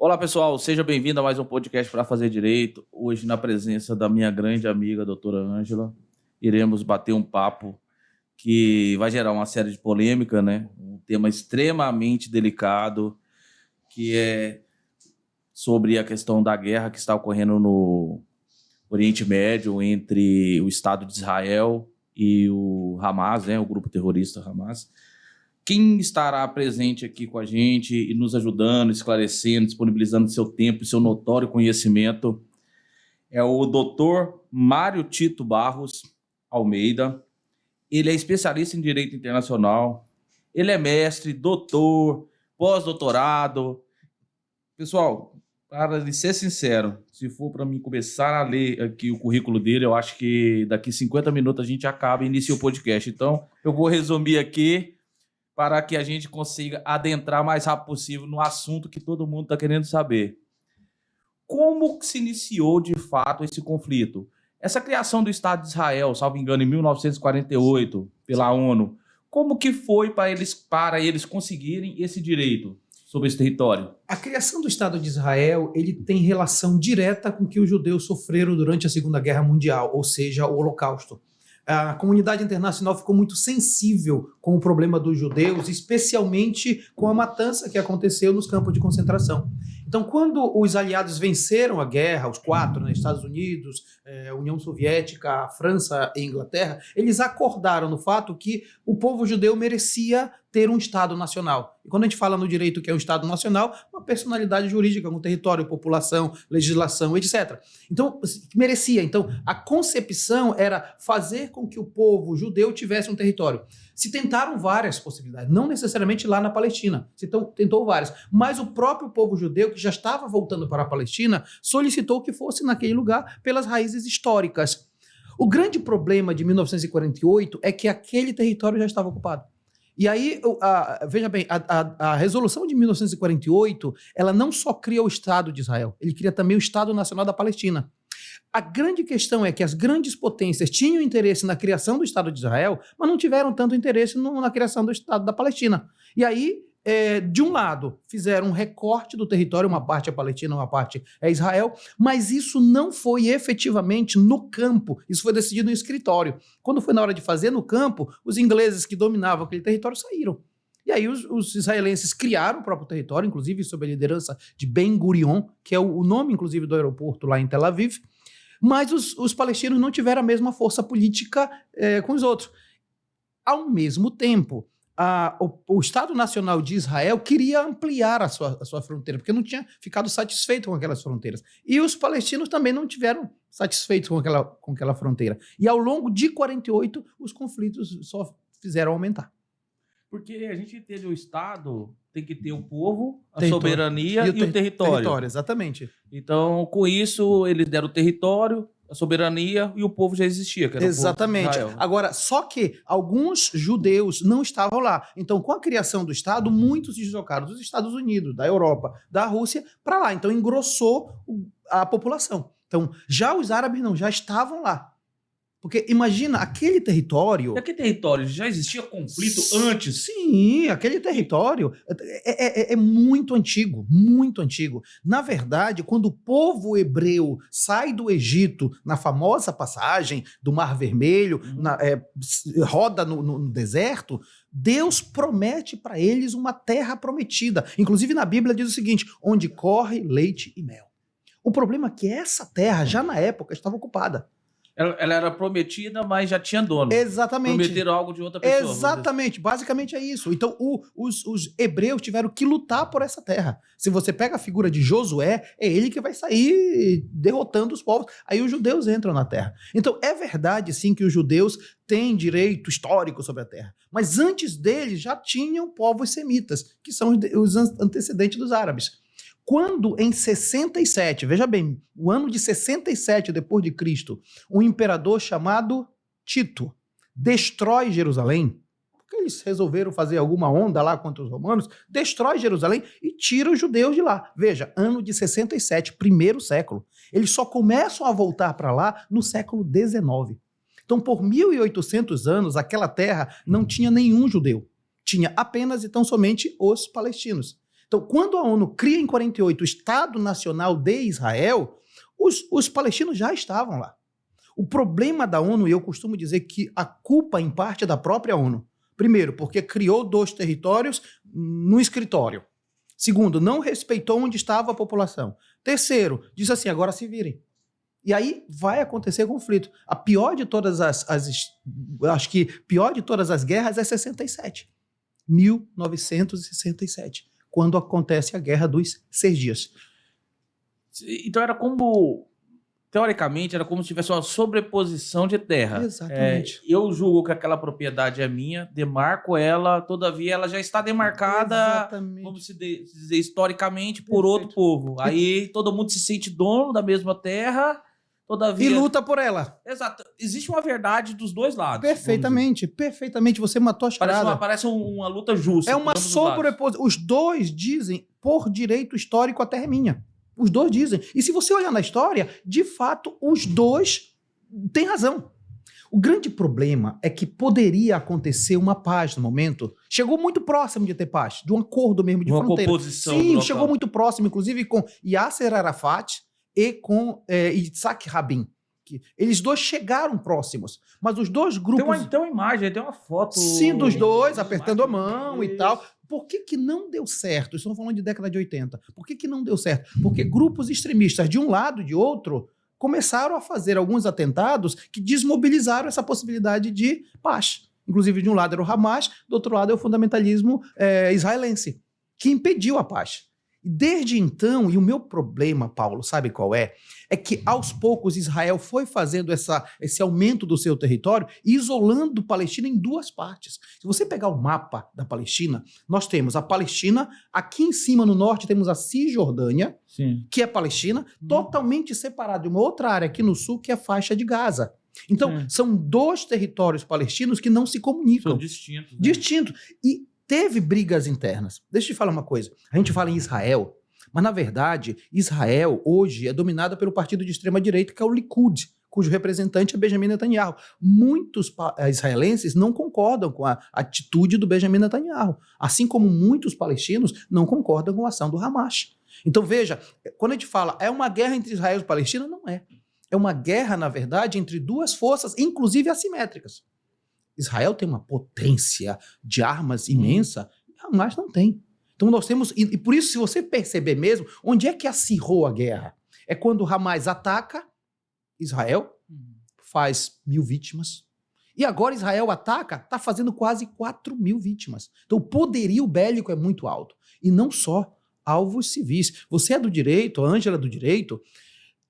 Olá, pessoal, seja bem-vindo a mais um podcast para fazer direito. Hoje, na presença da minha grande amiga, doutora Ângela, iremos bater um papo que vai gerar uma série de polêmica, né? Um tema extremamente delicado, que é sobre a questão da guerra que está ocorrendo no Oriente Médio entre o Estado de Israel e o Hamas, né? O grupo terrorista Hamas. Quem estará presente aqui com a gente e nos ajudando, esclarecendo, disponibilizando seu tempo e seu notório conhecimento é o Dr. Mário Tito Barros Almeida. Ele é especialista em Direito Internacional, ele é mestre, doutor, pós-doutorado. Pessoal, para lhe ser sincero, se for para mim começar a ler aqui o currículo dele, eu acho que daqui 50 minutos a gente acaba e inicia o podcast. Então, eu vou resumir aqui para que a gente consiga adentrar o mais rápido possível no assunto que todo mundo está querendo saber. Como se iniciou, de fato, esse conflito? Essa criação do Estado de Israel, salvo engano, em 1948, pela ONU, como que foi para eles conseguirem esse direito sobre esse território? A criação do Estado de Israel, ele tem relação direta com o que os judeus sofreram durante a Segunda Guerra Mundial, ou seja, o Holocausto. A comunidade internacional ficou muito sensível com o problema dos judeus, especialmente com a matança que aconteceu nos campos de concentração. Então, quando os aliados venceram a guerra, os quatro, né, Estados Unidos, União Soviética, a França e a Inglaterra, eles acordaram no fato que o povo judeu merecia ter um Estado nacional. E quando a gente fala no direito que é um Estado nacional, uma personalidade jurídica, um território, população, legislação, etc. Então, merecia. Então, a concepção era fazer com que o povo judeu tivesse um território. Se tentaram várias possibilidades, não necessariamente lá na Palestina, se tentou várias, mas o próprio povo judeu, que já estava voltando para a Palestina, solicitou que fosse naquele lugar pelas raízes históricas. O grande problema de 1948 é que aquele território já estava ocupado. E aí, veja bem, a resolução de 1948, ela não só cria o Estado de Israel, ele cria também o Estado Nacional da Palestina. A grande questão é que as grandes potências tinham interesse na criação do Estado de Israel, mas não tiveram tanto interesse na criação do Estado da Palestina. E aí, de um lado, fizeram um recorte do território, uma parte é Palestina, uma parte é Israel, mas isso não foi efetivamente no campo, isso foi decidido no escritório. Quando foi na hora de fazer no campo, os ingleses que dominavam aquele território saíram. E aí os israelenses criaram o próprio território, inclusive sob a liderança de Ben Gurion, que é o nome, inclusive, do aeroporto lá em Tel Aviv, mas os palestinos não tiveram a mesma força política com os outros. Ao mesmo tempo, o Estado Nacional de Israel queria ampliar a sua fronteira, porque não tinha ficado satisfeito com aquelas fronteiras. E os palestinos também não tiveram satisfeitos com aquela fronteira. E ao longo de 48, os conflitos só fizeram aumentar. Porque a gente entende o Estado, tem que ter o povo, a soberania e o território. Exatamente. Então, com isso, eles deram o território, a soberania e o povo já existia. Que era exatamente. O povo de Israel. Agora, só que alguns judeus não estavam lá. Então, com a criação do Estado, muitos se deslocaram dos Estados Unidos, da Europa, da Rússia, para lá. Então, engrossou a população. Então, já os árabes não, já estavam lá. Porque imagina, aquele território... E aquele território já existia conflito antes? Sim, aquele território é muito antigo, muito antigo. Na verdade, quando o povo hebreu sai do Egito, na famosa passagem do Mar Vermelho, roda no deserto, Deus promete para eles uma terra prometida. Inclusive na Bíblia diz o seguinte, onde corre leite e mel. O problema é que essa terra, já na época, estava ocupada. Ela era prometida, mas já tinha dono. Exatamente. Prometeram algo de outra pessoa. Exatamente. Basicamente é isso. Então, os hebreus tiveram que lutar por essa terra. Se você pega a figura de Josué, é ele que vai sair derrotando os povos. Aí os judeus entram na terra. Então, é verdade, sim, que os judeus têm direito histórico sobre a terra. Mas antes deles já tinham povos semitas, que são os antecedentes dos árabes. Quando em 67, veja bem, o ano de 67 depois de Cristo, um imperador chamado Tito destrói Jerusalém, porque eles resolveram fazer alguma onda lá contra os romanos, destrói Jerusalém e tira os judeus de lá. Veja, ano de 67, primeiro século. Eles só começam a voltar para lá no século XIX. Então, por 1.800 anos, aquela terra não tinha nenhum judeu. Tinha apenas e tão somente os palestinos. Então, quando a ONU cria em 48 o Estado Nacional de Israel, os palestinos já estavam lá. O problema da ONU, e eu costumo dizer que a culpa, em parte, é da própria ONU. Primeiro, porque criou 2 territórios no escritório. Segundo, não respeitou onde estava a população. Terceiro, disse assim, agora se virem. E aí vai acontecer conflito. A pior de todas acho que pior de todas as guerras é 67. 1967, quando acontece a Guerra dos 6 Dias. Então era como... Teoricamente, era como se tivesse uma sobreposição de terra. Exatamente. Eu julgo que aquela propriedade é minha, demarco ela, todavia ela já está demarcada, Exatamente. vamos dizer, historicamente, por outro povo. Aí todo mundo se sente dono da mesma terra, todavia... E luta por ela. Exato. Existe uma verdade dos dois lados. Perfeitamente, perfeitamente. Você matou a charada. Parece uma luta justa. É uma sobreposição. Os dois dizem, por direito histórico, a terra é minha. Os dois dizem. E se você olhar na história, de fato, os dois têm razão. O grande problema é que poderia acontecer uma paz no momento. Chegou muito próximo de ter paz, de um acordo mesmo de uma fronteira. Composição Sim, chegou muito próximo, inclusive com Yasser Arafat e com Yitzhak Rabin. Eles dois chegaram próximos, mas os dois grupos... Tem uma imagem, tem uma foto... Sim, dos dois, apertando a mão e tal. Por que não deu certo? Estamos falando de década de 80. Por que não deu certo? Porque grupos extremistas de um lado e de outro começaram a fazer alguns atentados que desmobilizaram essa possibilidade de paz. Inclusive, de um lado era o Hamas, do outro lado é o fundamentalismo israelense, que impediu a paz. E desde então, e o meu problema, Paulo, sabe qual é? É que aos poucos Israel foi fazendo esse aumento do seu território, isolando a Palestina em 2 partes. Se você pegar o mapa da Palestina, nós temos a Palestina, aqui em cima no norte temos a Cisjordânia, Sim. que é Palestina, totalmente separada de uma outra área aqui no sul, que é a faixa de Gaza. Então, são 2 territórios palestinos que não se comunicam. São distintos. Né? Distintos. E teve brigas internas. Deixa eu te falar uma coisa. A gente fala em Israel, mas, na verdade, Israel hoje é dominada pelo partido de extrema-direita, que é o Likud, cujo representante é Benjamin Netanyahu. Muitos israelenses não concordam com a atitude do Benjamin Netanyahu, assim como muitos palestinos não concordam com a ação do Hamas. Então, veja, quando a gente fala é uma guerra entre Israel e Palestina, não é. É uma guerra, na verdade, entre 2 forças, inclusive assimétricas. Israel tem uma potência de armas imensa, Hamas não tem. Então nós temos, e por isso, se você perceber mesmo, onde é que acirrou a guerra? É quando o Hamas ataca Israel, faz 1.000 vítimas, e agora Israel ataca, está fazendo quase 4.000 vítimas. Então o poderio bélico é muito alto. E não só alvos civis. Você é do direito, a Ângela é do direito.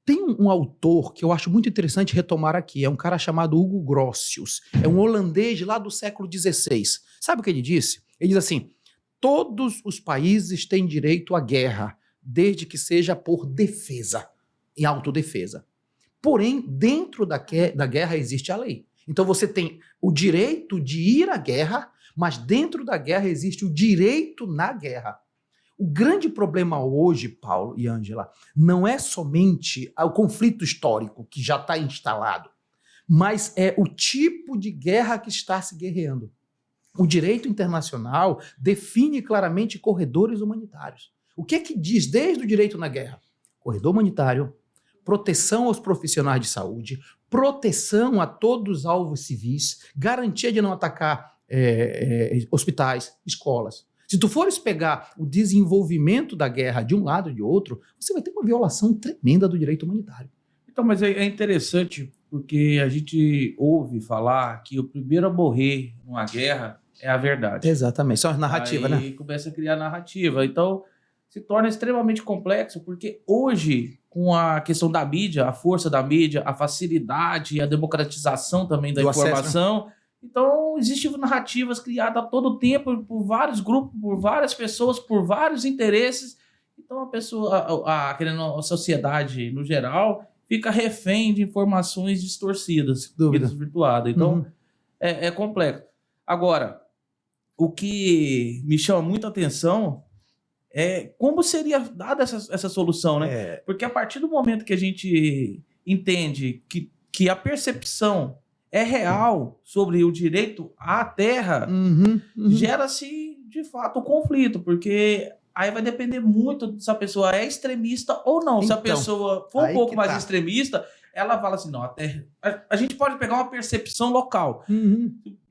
Tem um autor que eu acho muito interessante retomar aqui, é um cara chamado Hugo Grotius, é um holandês lá do século XVI. Sabe o que ele disse? Ele diz assim, todos os países têm direito à guerra, desde que seja por defesa, em autodefesa. Porém, dentro da guerra existe a lei. Então você tem o direito de ir à guerra, mas dentro da guerra existe o direito na guerra. O grande problema hoje, Paulo e Ângela, não é somente o conflito histórico que já está instalado, mas é o tipo de guerra que está se guerreando. O direito internacional define claramente corredores humanitários. O que é que diz desde o direito na guerra? Corredor humanitário, proteção aos profissionais de saúde, proteção a todos os alvos civis, garantia de não atacar hospitais, escolas. Se tu fores pegar o desenvolvimento da guerra de um lado e de outro, você vai ter uma violação tremenda do direito humanitário. Então, mas é interessante porque a gente ouve falar que o primeiro a morrer numa guerra é a verdade. Exatamente, só a narrativa, né? Aí começa a criar narrativa. Então, se torna extremamente complexo, porque hoje, com a questão da mídia, a força da mídia, a facilidade, a democratização também da informação... Acesso, né? Então, existem narrativas criadas a todo tempo por vários grupos, por várias pessoas, por vários interesses. Então, a sociedade, no geral, fica refém de informações distorcidas, desvirtuadas. Então, é complexo. Agora, o que me chama muita atenção é como seria dada essa solução, né? Porque a partir do momento que a gente entende que a percepção é real sobre o direito à terra, gera-se, de fato, o conflito, porque Aí vai depender muito se a pessoa é extremista ou não. Então, se a pessoa for um pouco mais tá. extremista, ela fala assim, não, até a gente pode pegar uma percepção local.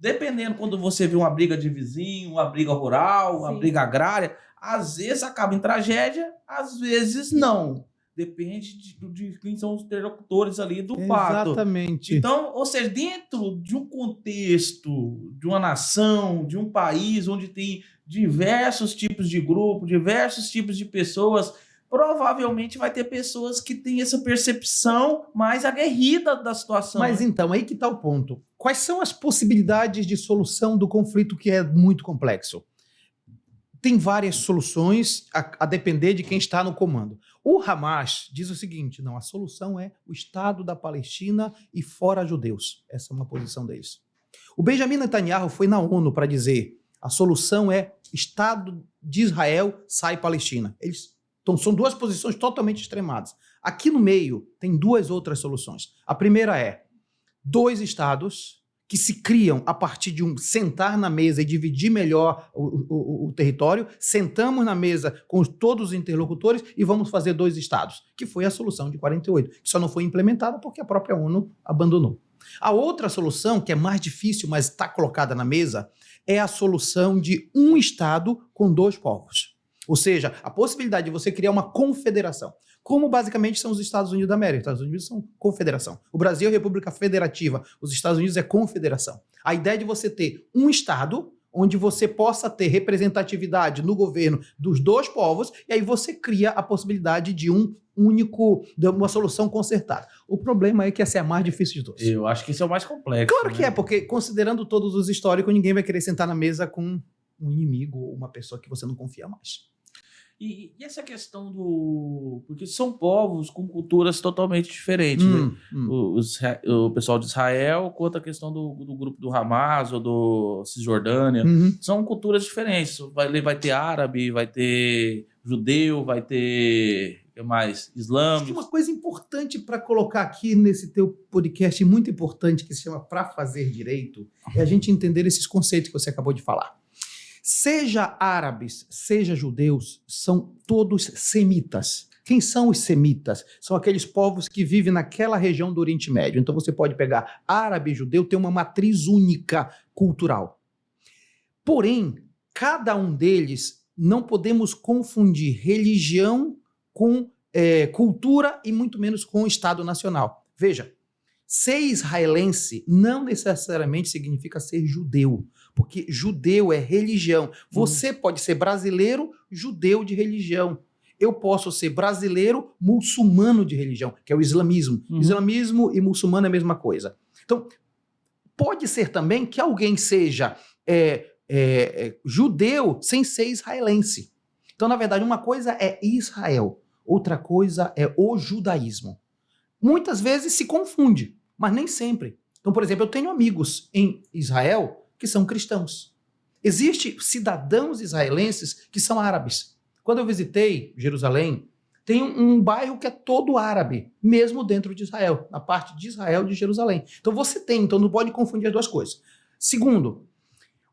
Dependendo, quando você vê uma briga de vizinho, uma briga rural, uma briga agrária, às vezes acaba em tragédia, às vezes não. Depende de quem são os interlocutores ali do fato. Exatamente. Então, ou seja, dentro de um contexto, de uma nação, de um país onde tem diversos tipos de grupo, diversos tipos de pessoas, provavelmente vai ter pessoas que têm essa percepção mais aguerrida da situação. Mas então, aí que está o ponto. Quais são as possibilidades de solução do conflito que é muito complexo? Tem várias soluções a depender de quem está no comando. O Hamas diz o seguinte, não, a solução é o Estado da Palestina e fora judeus. Essa é uma posição deles. O Benjamin Netanyahu foi na ONU para dizer a solução é Estado de Israel sai Palestina. Então são duas posições totalmente extremadas. Aqui no meio tem duas outras soluções. A primeira é 2 estados que se criam a partir de sentar na mesa e dividir melhor o território, sentamos na mesa com todos os interlocutores e vamos fazer 2 estados, que foi a solução de 48, que só não foi implementada porque a própria ONU abandonou. A outra solução, que é mais difícil, mas está colocada na mesa, é a solução de um estado com 2 povos. Ou seja, a possibilidade de você criar uma confederação, como basicamente são os Estados Unidos da América. Os Estados Unidos são confederação. O Brasil é República Federativa, os Estados Unidos é confederação. A ideia de você ter um Estado onde você possa ter representatividade no governo dos 2 povos, e aí você cria a possibilidade de de uma solução concertada. O problema é que essa é a mais difícil de todos. Eu acho que isso é o mais complexo. Claro que é, porque considerando todos os históricos, ninguém vai querer sentar na mesa com um inimigo ou uma pessoa que você não confia mais. E essa questão do... Porque são povos com culturas totalmente diferentes, né? O pessoal de Israel, quanto a questão do grupo do Hamas ou do Cisjordânia, são culturas diferentes. Vai ter árabe, vai ter judeu, vai ter... O que mais? Islâmico. Acho que uma coisa importante para colocar aqui nesse teu podcast, muito importante, que se chama Pra Fazer Direito, é a gente entender esses conceitos que você acabou de falar. Seja árabes, seja judeus, são todos semitas. Quem são os semitas? São aqueles povos que vivem naquela região do Oriente Médio. Então você pode pegar árabe e judeu, tem uma matriz única cultural. Porém, cada um deles, não podemos confundir religião com cultura e muito menos com o Estado Nacional. Veja, ser israelense não necessariamente significa ser judeu, porque judeu é religião. Você pode ser brasileiro, judeu de religião. Eu posso ser brasileiro, muçulmano de religião, que é o islamismo. Islamismo e muçulmano é a mesma coisa. Então, pode ser também que alguém seja judeu sem ser israelense. Então, na verdade, uma coisa é Israel, outra coisa é o judaísmo. Muitas vezes se confunde, mas nem sempre. Então, por exemplo, eu tenho amigos em Israel que são cristãos. Existem cidadãos israelenses que são árabes. Quando eu visitei Jerusalém, tem um bairro que é todo árabe, mesmo dentro de Israel, na parte de Israel de Jerusalém. Então então não pode confundir as duas coisas. Segundo,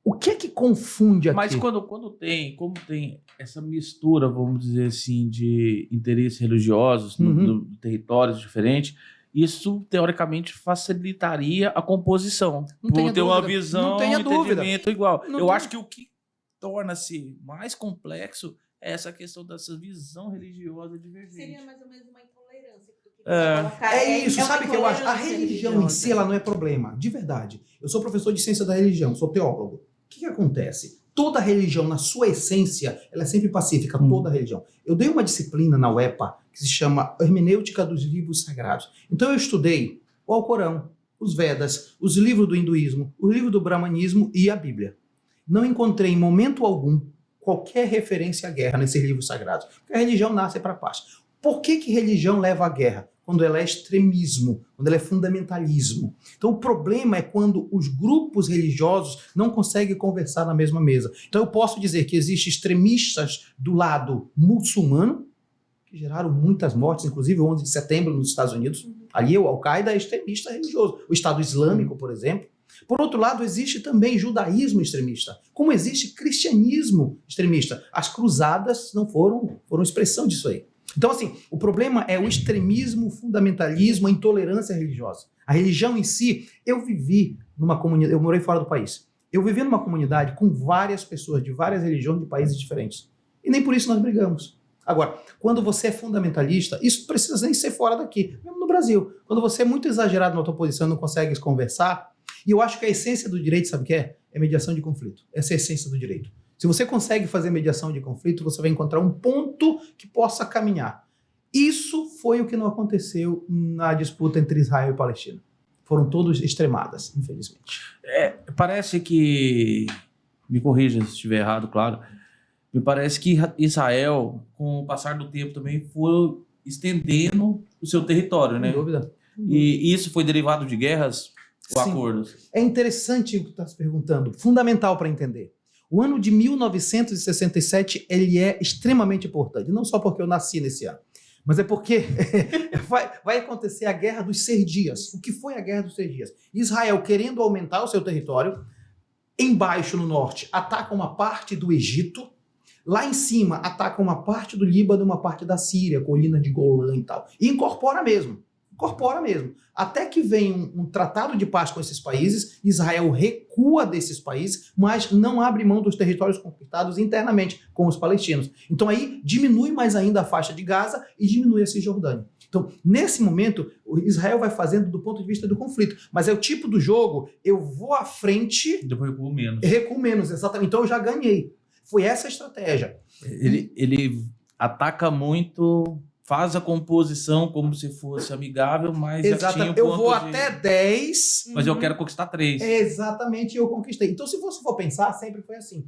o que é que confunde aqui? Mas como tem essa mistura, vamos dizer assim, de interesses religiosos no territórios diferentes, isso teoricamente facilitaria a composição. Por ter uma visão, um entendimento igual. Eu acho que o que torna-se mais complexo é essa questão dessa visão religiosa divergente. Seria mais ou menos uma intolerância. Sabe o que eu acho? A religião em si, ela não é problema, de verdade. Eu sou professor de ciência da religião, sou teólogo. O que acontece? Toda religião, na sua essência, ela é sempre pacífica, toda religião. Eu dei uma disciplina na UEPA que se chama Hermenêutica dos Livros Sagrados. Então eu estudei o Alcorão, os Vedas, os livros do hinduísmo, o livro do brahmanismo e a Bíblia. Não encontrei em momento algum qualquer referência à guerra nesses livros sagrados. Porque a religião nasce para a paz. Por que religião leva à guerra? Quando ela é extremismo, quando ela é fundamentalismo. Então o problema é quando os grupos religiosos não conseguem conversar na mesma mesa. Então eu posso dizer que existem extremistas do lado muçulmano, que geraram muitas mortes, inclusive o 11 de setembro nos Estados Unidos. Ali o Al-Qaeda é extremista religioso. O Estado Islâmico, por exemplo. Por outro lado, existe também judaísmo extremista, como existe cristianismo extremista. As cruzadas não foram expressão disso aí. Então, assim, o problema é o extremismo, o fundamentalismo, a intolerância religiosa. A religião em si, eu vivi numa comunidade, eu morei fora do país. Eu vivi numa comunidade com várias pessoas de várias religiões de países diferentes. E nem por isso nós brigamos. Agora, quando você é fundamentalista, isso não precisa nem ser fora daqui, mesmo no Brasil. Quando você é muito exagerado na tua posição e não consegue conversar, e eu acho que a essência do direito, sabe o que é? É mediação de conflito. Essa é a essência do direito. Se você consegue fazer mediação de conflito, você vai encontrar um ponto que possa caminhar. Isso foi o que não aconteceu na disputa entre Israel e Palestina. Foram todas extremadas, infelizmente. Parece que, me corrija se estiver errado, claro, me parece que Israel, com o passar do tempo também, foi estendendo o seu território, né? Sem dúvida. E isso foi derivado de guerras ou Sim. acordos? É interessante o que tu está se perguntando, fundamental para entender. O ano de 1967 ele é extremamente importante, não só porque eu nasci nesse ano, mas é porque vai acontecer a Guerra dos 6 Dias. O que foi a Guerra dos 6 Dias? Israel, querendo aumentar o seu território, embaixo no norte, ataca uma parte do Egito, lá em cima ataca uma parte do Líbano, uma parte da Síria, colina de Golã e tal, e incorpora mesmo. Até que vem um tratado de paz com esses países, Israel recua desses países, mas não abre mão dos territórios conquistados internamente com os palestinos. Então aí diminui mais ainda a faixa de Gaza e diminui a Cisjordânia. Então, nesse momento, Israel vai fazendo do ponto de vista do conflito. Mas é o tipo do jogo, eu vou à frente... Depois recuo menos. Recuo menos, exatamente. Então eu já ganhei. Foi essa a estratégia. Ele ataca muito... Faz a composição como se fosse amigável, mas já tinha o ponto eu vou até 10. Mas eu quero conquistar 3. Exatamente, eu conquistei. Então, se você for pensar, sempre foi assim.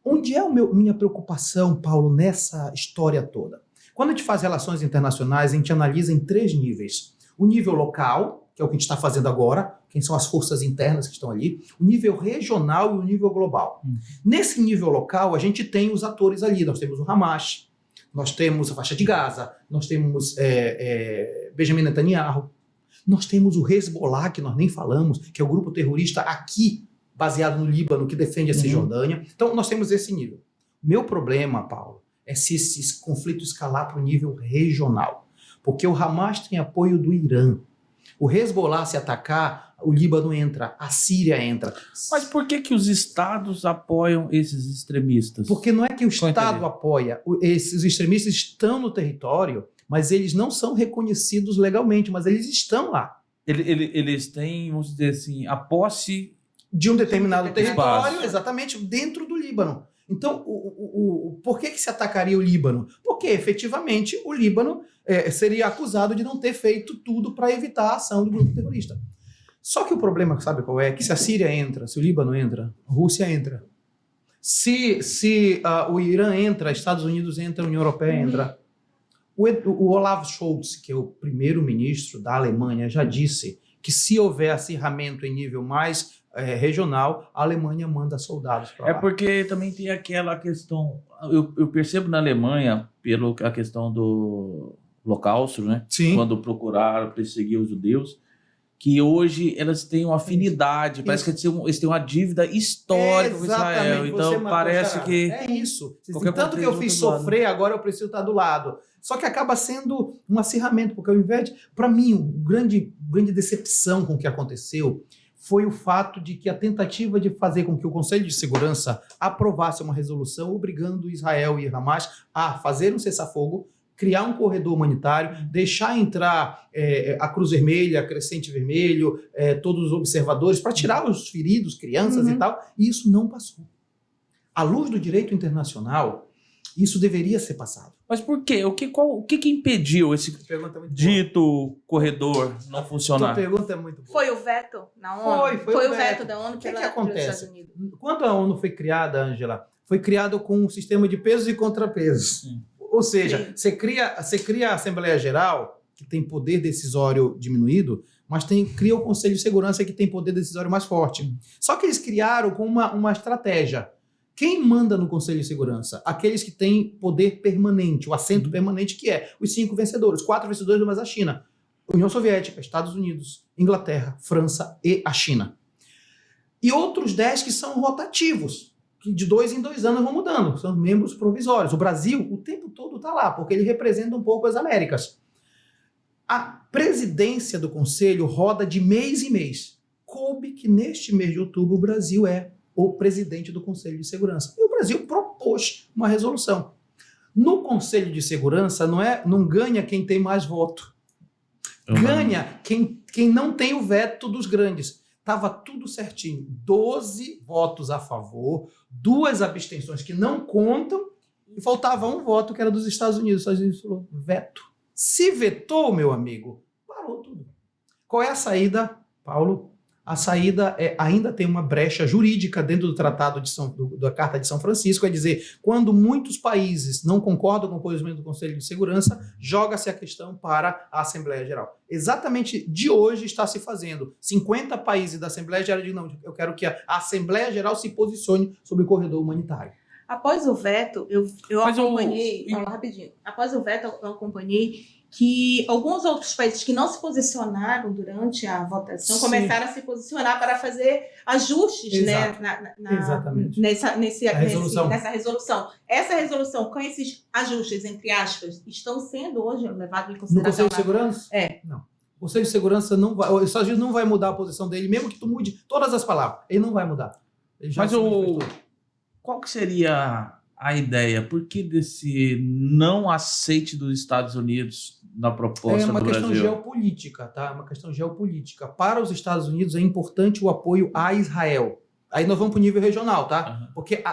Onde é minha preocupação, Paulo, nessa história toda? Quando a gente faz relações internacionais, a gente analisa em 3 níveis. O nível local, que é o que a gente está fazendo agora, quem são as forças internas que estão ali, o nível regional e o nível global. Nesse nível local, a gente tem os atores ali. Nós temos o Hamas, nós temos a faixa de Gaza, nós temos Benjamin Netanyahu, nós temos o Hezbollah, que nós nem falamos, que é o grupo terrorista aqui, baseado no Líbano, que defende a Cisjordânia. Então, nós temos esse nível. Meu problema, Paulo, é se esse conflito escalar para o nível regional. Porque o Hamas tem apoio do Irã. O Hezbollah, se atacar, o Líbano entra, a Síria entra. Mas por que os estados apoiam esses extremistas? Porque não é que o Estado apoia. Esses extremistas estão no território, mas eles não são reconhecidos legalmente, mas eles estão lá. Eles têm, vamos dizer assim, a posse de um determinado território, espaço. Exatamente, dentro do Líbano. Então, por que se atacaria o Líbano? Porque, efetivamente, o Líbano seria acusado de não ter feito tudo para evitar a ação do grupo terrorista. Só que o problema, sabe qual é? Que se a Síria entra, se o Líbano entra, a Rússia entra. Se o Irã entra, Estados Unidos entra, a União Europeia entra. O Olaf Scholz, que é o primeiro-ministro da Alemanha, já disse que se houver acirramento em nível mais regional, a Alemanha manda soldados para lá. É porque também tem aquela questão... Eu percebo na Alemanha, pela questão do Holocausto, né? Sim. Quando procuraram perseguir os judeus, que hoje elas têm uma afinidade, parece que eles têm uma dívida histórica com Israel. Então parece que... É isso. Tanto que eu fiz sofrer, agora eu preciso estar do lado. Só que acaba sendo um acirramento, porque ao invés de... Para mim, grande decepção com o que aconteceu foi o fato de que a tentativa de fazer com que o Conselho de Segurança aprovasse uma resolução obrigando Israel e Hamas a fazer um cessar-fogo, criar um corredor humanitário, deixar entrar a Cruz Vermelha, a Crescente Vermelho, todos os observadores, para tirar os feridos, crianças e tal, e isso não passou. À luz do direito internacional, isso deveria ser passado. Mas por quê? O que impediu esse dito corredor não funcionar? Tua pergunta é muito boa. Foi o veto na ONU? Foi o veto da ONU pelos Estados Unidos. Quando a ONU foi criada, Ângela, foi criada com um sistema de pesos e contrapesos. Ou seja, você cria a Assembleia Geral, que tem poder decisório diminuído, mas cria o Conselho de Segurança, que tem poder decisório mais forte. Só que eles criaram com uma estratégia. Quem manda no Conselho de Segurança? Aqueles que têm poder permanente, o assento permanente, que é os 5 vencedores, 4 vencedores, mas a China. União Soviética, Estados Unidos, Inglaterra, França e a China. E outros 10 que são rotativos, que de 2 em 2 anos vão mudando, são membros provisórios. O Brasil, o tempo todo está lá, porque ele representa um pouco as Américas. A presidência do Conselho roda de mês em mês. Coube que neste mês de outubro o Brasil é o presidente do Conselho de Segurança. E o Brasil propôs uma resolução. No Conselho de Segurança não ganha quem tem mais voto. Ganha quem não tem o veto dos grandes. Estava tudo certinho. 12 votos a favor, 2 abstenções que não contam, e faltava um voto que era dos Estados Unidos. Os Estados Unidos falou veto. Se vetou, meu amigo, parou tudo. Qual é a saída, Paulo? A saída ainda tem uma brecha jurídica dentro do Tratado da Carta de São Francisco, é dizer, quando muitos países não concordam com o posicionamento do Conselho de Segurança, joga-se a questão para a Assembleia Geral. Exatamente de hoje está se fazendo. 50 países da Assembleia Geral dizem, não, eu quero que a Assembleia Geral se posicione sobre o corredor humanitário. Após o veto, eu acompanhei... Vamos lá, rapidinho. Após o veto, eu acompanhei que alguns outros países que não se posicionaram durante a votação começaram a se posicionar para fazer ajustes, né, nessa resolução. Essa resolução, com esses ajustes, entre aspas, estão sendo hoje levados em consideração... No Conselho de Segurança? Não. O Conselho de Segurança não vai... Os Estados Unidos não vai mudar a posição dele, mesmo que tu mude todas as palavras. Ele não vai mudar. Qual que seria a ideia? Por que desse não aceite dos Estados Unidos na proposta do Brasil? É uma questão geopolítica, tá? Uma questão geopolítica. Para os Estados Unidos é importante o apoio a Israel. Aí nós vamos para o nível regional, tá? Uhum. Porque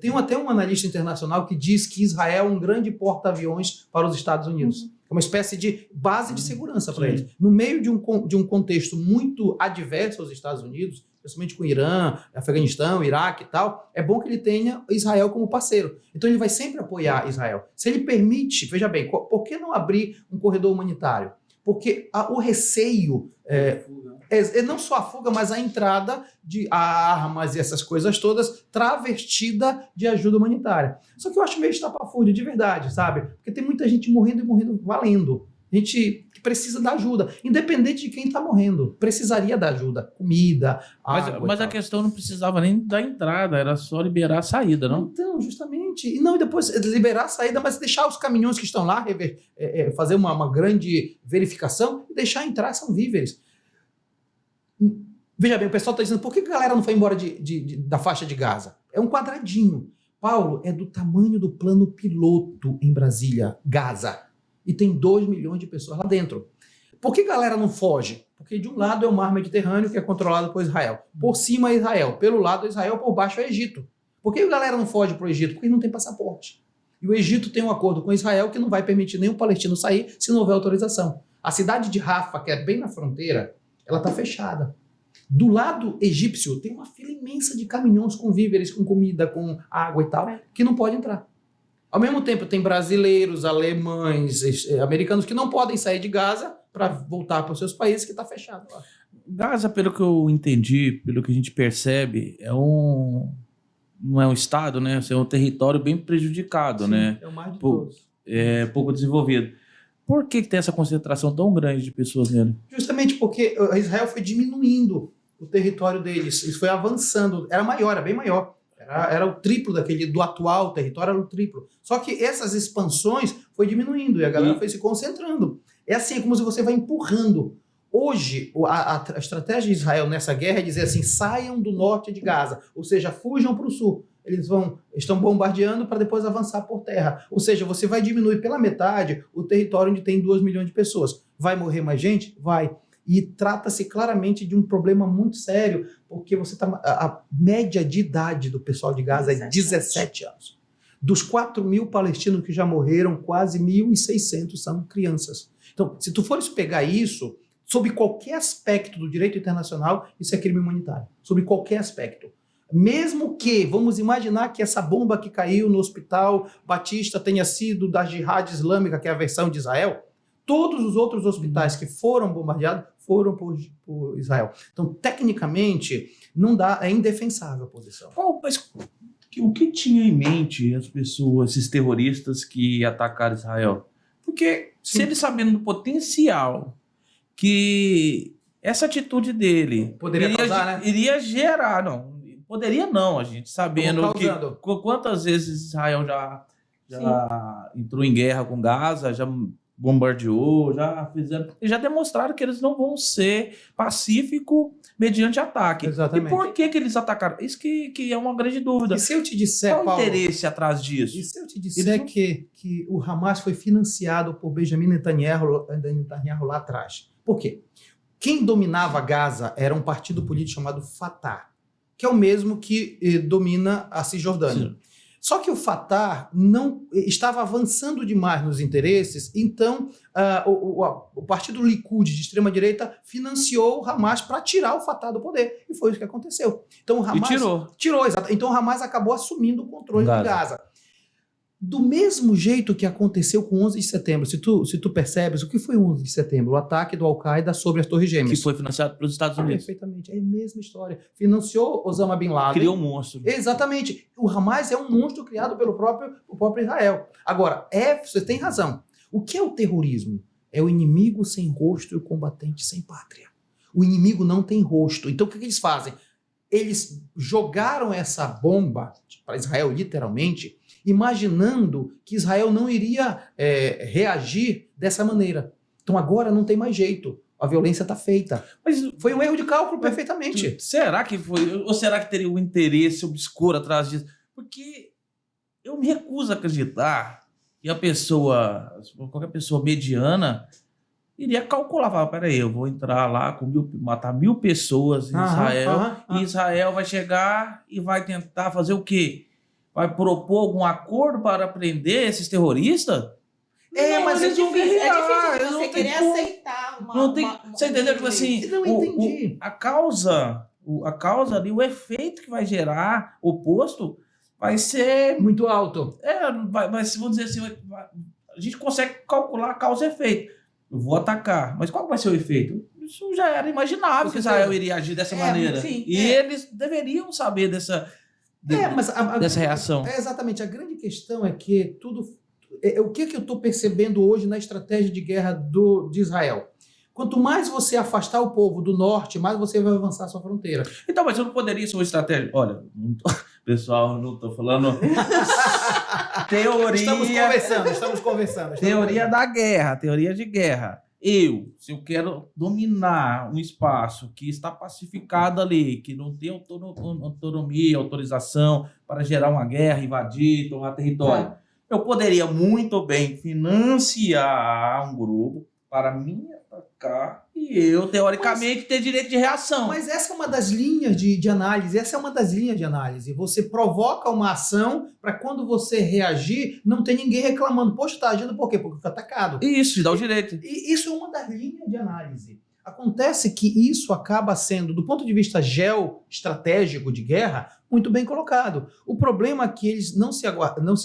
tem até um analista internacional que diz que Israel é um grande porta-aviões para os Estados Unidos. Uhum. É uma espécie de base de segurança para eles. No meio de um contexto muito adverso aos Estados Unidos, principalmente com o Irã, Afeganistão, Iraque e tal, é bom que ele tenha Israel como parceiro. Então ele vai sempre apoiar Israel. Se ele permite, veja bem, por que não abrir um corredor humanitário? Porque o receio, não só a fuga, mas a entrada de armas e essas coisas todas travestida de ajuda humanitária. Só que eu acho meio estapafúrdio, de verdade, sabe? Porque tem muita gente morrendo e morrendo valendo. Gente que precisa da ajuda, independente de quem está morrendo, precisaria da ajuda, comida, água. Mas a questão não precisava nem da entrada, era só liberar a saída, não? Então, justamente. E depois liberar a saída, mas deixar os caminhões que estão lá, fazer uma grande verificação e deixar entrar, são víveres. Veja bem, o pessoal está dizendo, por que a galera não foi embora da faixa de Gaza? É um quadradinho. Paulo, é do tamanho do plano piloto em Brasília, Gaza. E tem 2 milhões de pessoas lá dentro. Por que a galera não foge? Porque de um lado é o mar Mediterrâneo, que é controlado por Israel. Por cima é Israel. Pelo lado é Israel, por baixo é Egito. Por que a galera não foge para o Egito? Porque não tem passaporte. E o Egito tem um acordo com Israel que não vai permitir nenhum palestino sair se não houver autorização. A cidade de Rafa, que é bem na fronteira, ela está fechada. Do lado egípcio tem uma fila imensa de caminhões com víveres, com comida, com água e tal, que não pode entrar. Ao mesmo tempo, tem brasileiros, alemães, americanos que não podem sair de Gaza para voltar para os seus países, que está fechado lá. Gaza, pelo que eu entendi, pelo que a gente percebe, não é um estado, né? É um território bem prejudicado, Sim, né? É o mais de todos. Pouco desenvolvido. Por que tem essa concentração tão grande de pessoas nele? Justamente porque Israel foi diminuindo o território deles, eles foi avançando, era maior, era bem maior. Era o triplo do atual território, era o triplo. Só que essas expansões foi diminuindo e a galera foi se concentrando. É assim, é como se você vai empurrando. Hoje, a estratégia de Israel nessa guerra é dizer assim, saiam do norte de Gaza, ou seja, fujam para o sul. Eles estão bombardeando para depois avançar por terra. Ou seja, você vai diminuir pela metade o território onde tem 2 milhões de pessoas. Vai morrer mais gente? Vai. E trata-se claramente de um problema muito sério, porque a média de idade do pessoal de Gaza é 17 anos. Dos 4 mil palestinos que já morreram, quase 1.600 são crianças. Então, se tu fores pegar isso, sob qualquer aspecto do direito internacional, isso é crime humanitário. Sob qualquer aspecto. Mesmo que, vamos imaginar que essa bomba que caiu no hospital Batista tenha sido da Jihad Islâmica, que é a versão de Israel, todos os outros hospitais que foram bombardeados foram por Israel. Então, tecnicamente, não dá, é indefensável a posição. Mas o que tinha em mente as pessoas, esses terroristas que atacaram Israel? Porque se eles sabendo do potencial que essa atitude dele iria gerar, não, poderia não, a gente sabendo quantas vezes Israel já entrou em guerra com Gaza, já bombardeou, já demonstraram que eles não vão ser pacíficos mediante ataque. Exatamente. E por que eles atacaram? Isso que é uma grande dúvida. E se eu te disser, qual o Paulo, interesse atrás disso? E se eu te disser que o Hamas foi financiado por Benjamin Netanyahu lá atrás? Por quê? Quem dominava Gaza era um partido político chamado Fatah, que é o mesmo que domina a Cisjordânia. Sim. Só que o Fatah não estava avançando demais nos interesses, então o partido Likud de extrema-direita financiou o Hamas para tirar o Fatah do poder. E foi isso que aconteceu. Então, o Hamas tirou, exato. Então o Hamas acabou assumindo o controle de Gaza. Do mesmo jeito que aconteceu com 11 de setembro, se tu percebes, o que foi 11 de setembro? O ataque do Al-Qaeda sobre as Torres Gêmeas. Que foi financiado pelos Estados Unidos. Perfeitamente, é a mesma história. Financiou Osama Bin Laden. Criou um monstro. Exatamente. O Hamas é um monstro criado pelo próprio Israel. Agora, você tem razão. O que é o terrorismo? É o inimigo sem rosto e o combatente sem pátria. O inimigo não tem rosto. Então, o que eles fazem? Eles jogaram essa bomba para Israel, literalmente, imaginando que Israel não iria reagir dessa maneira. Então agora não tem mais jeito. A violência está feita. Mas foi um erro de cálculo, perfeitamente. Será que foi? Ou será que teria um interesse obscuro atrás disso? Porque eu me recuso a acreditar que qualquer pessoa mediana iria calcular, peraí, eu vou entrar lá, matar 1.000 pessoas em Israel, e Israel vai chegar e vai tentar fazer o quê? Vai propor algum acordo para prender esses terroristas? Mas é difícil você querer aceitar você entendeu? Tipo assim, não entendi. A causa ali, o efeito que vai gerar oposto vai ser muito alto. Mas vamos dizer assim, a gente consegue calcular causa e efeito. Eu vou atacar, mas qual vai ser o efeito? Isso já era imaginável que Israel iria agir dessa maneira. Eles deveriam saber dessa reação. Exatamente. A grande questão é que o que eu estou percebendo hoje na estratégia de guerra de Israel? Quanto mais você afastar o povo do norte, mais você vai avançar a sua fronteira. Então, mas eu não poderia ser uma estratégia... Olha, pessoal, não estou falando... Teoria... Estamos conversando. Teoria de guerra. Se eu quero dominar um espaço que está pacificado ali, que não tem autonomia, autorização para gerar uma guerra, invadir, tomar território, eu poderia muito bem financiar um grupo para me atacar e eu, teoricamente, ter direito de reação. Mas essa é uma das linhas de análise. Você provoca uma ação para quando você reagir, não ter ninguém reclamando. Poxa, está agindo por quê? Porque foi atacado. Isso, te dá o direito. E isso é uma das linhas de análise. Acontece que isso acaba sendo, do ponto de vista geoestratégico de guerra, muito bem colocado. O problema é que eles não se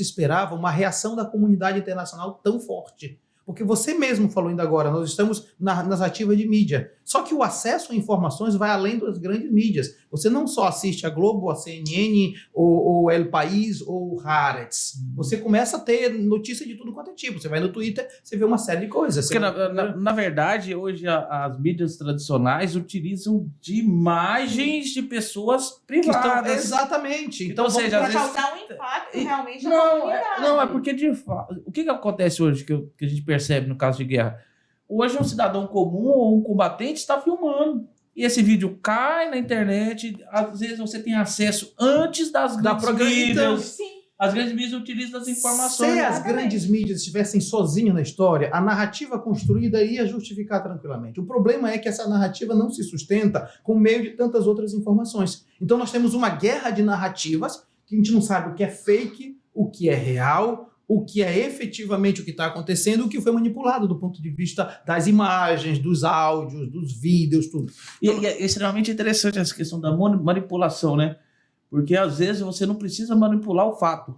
esperavam uma reação da comunidade internacional tão forte. Porque você mesmo falou ainda agora, nós estamos na narrativa de mídia. Só que o acesso a informações vai além das grandes mídias. Você não só assiste a Globo, a CNN, ou El País, ou Haaretz. Você começa a ter notícia de tudo quanto é tipo. Você vai no Twitter, você vê uma série de coisas. Porque, na verdade, hoje as mídias tradicionais utilizam de imagens de pessoas privadas. Exatamente. Então, para causar um impacto realmente na comunidade. Não, é porque, de fato, o que acontece hoje que a gente percebe no caso de guerra? Hoje um cidadão comum ou um combatente está filmando. E esse vídeo cai na internet. Às vezes você tem acesso antes das grandes mídias. As grandes mídias utilizam as informações. Se as grandes mídias estivessem sozinhas na história, a narrativa construída ia justificar tranquilamente. O problema é que essa narrativa não se sustenta com meio de tantas outras informações. Então nós temos uma guerra de narrativas que a gente não sabe o que é fake, o que é real, o que é efetivamente o que está acontecendo, o que foi manipulado do ponto de vista das imagens, dos áudios, dos vídeos, tudo. E é extremamente interessante essa questão da manipulação, né? Porque às vezes você não precisa manipular o fato.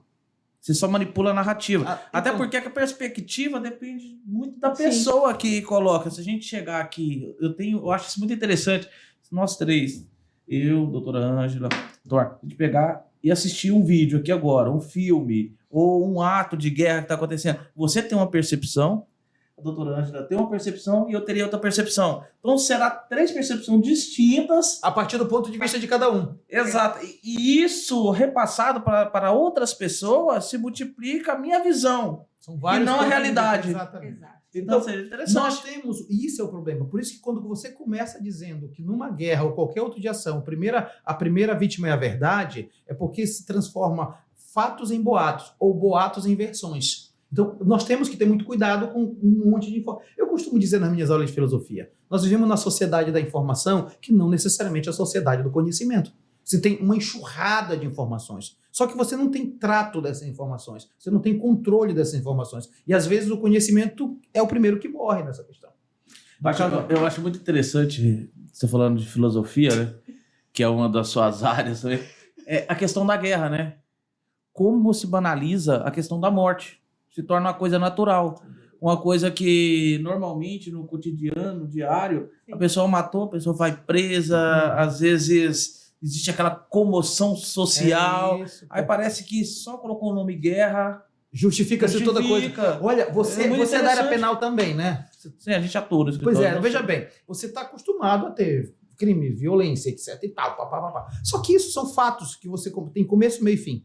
Você só manipula a narrativa. Até porque a perspectiva depende muito da pessoa que coloca. Se a gente chegar aqui, eu acho isso muito interessante. Nós três, eu, doutora Ângela, a gente pegar e assistir um vídeo aqui agora, um filme, ou um ato de guerra que está acontecendo. Você tem uma percepção, a doutora Ângela tem uma percepção e eu teria outra percepção. Então, será 3 percepções distintas. A partir do ponto de vista de cada um. Exato. E isso, repassado para outras pessoas, se multiplica a minha visão. São vários e não a pontos de realidade. vista, exatamente. Exato. Então, seria interessante. Nós temos, e isso é o problema, por isso que quando você começa dizendo que numa guerra ou qualquer outra de ação, a primeira vítima é a verdade, é porque se transforma fatos em boatos, ou boatos em versões. Então, nós temos que ter muito cuidado com um monte de informação. Eu costumo dizer nas minhas aulas de filosofia, nós vivemos na sociedade da informação, que não necessariamente é a sociedade do conhecimento. Você tem uma enxurrada de informações. Só que você não tem trato dessas informações. Você não tem controle dessas informações. E, às vezes, o conhecimento é o primeiro que morre nessa questão. Eu acho muito interessante, você falando de filosofia, né? Que é uma das suas áreas, né? É a questão da guerra, né? Como se banaliza a questão da morte. Se torna uma coisa natural. Uma coisa que, normalmente, no cotidiano, diário, a pessoa matou, a pessoa vai presa, às vezes... Existe aquela comoção social. Aí parece que só colocou o nome guerra. Justifica-se toda coisa. Olha, você é da área penal também, né? Sim, a gente atua. Pois é, veja bem. Você está acostumado a ter crime, violência, etc. e tal. Só que isso são fatos que você tem começo, meio e fim.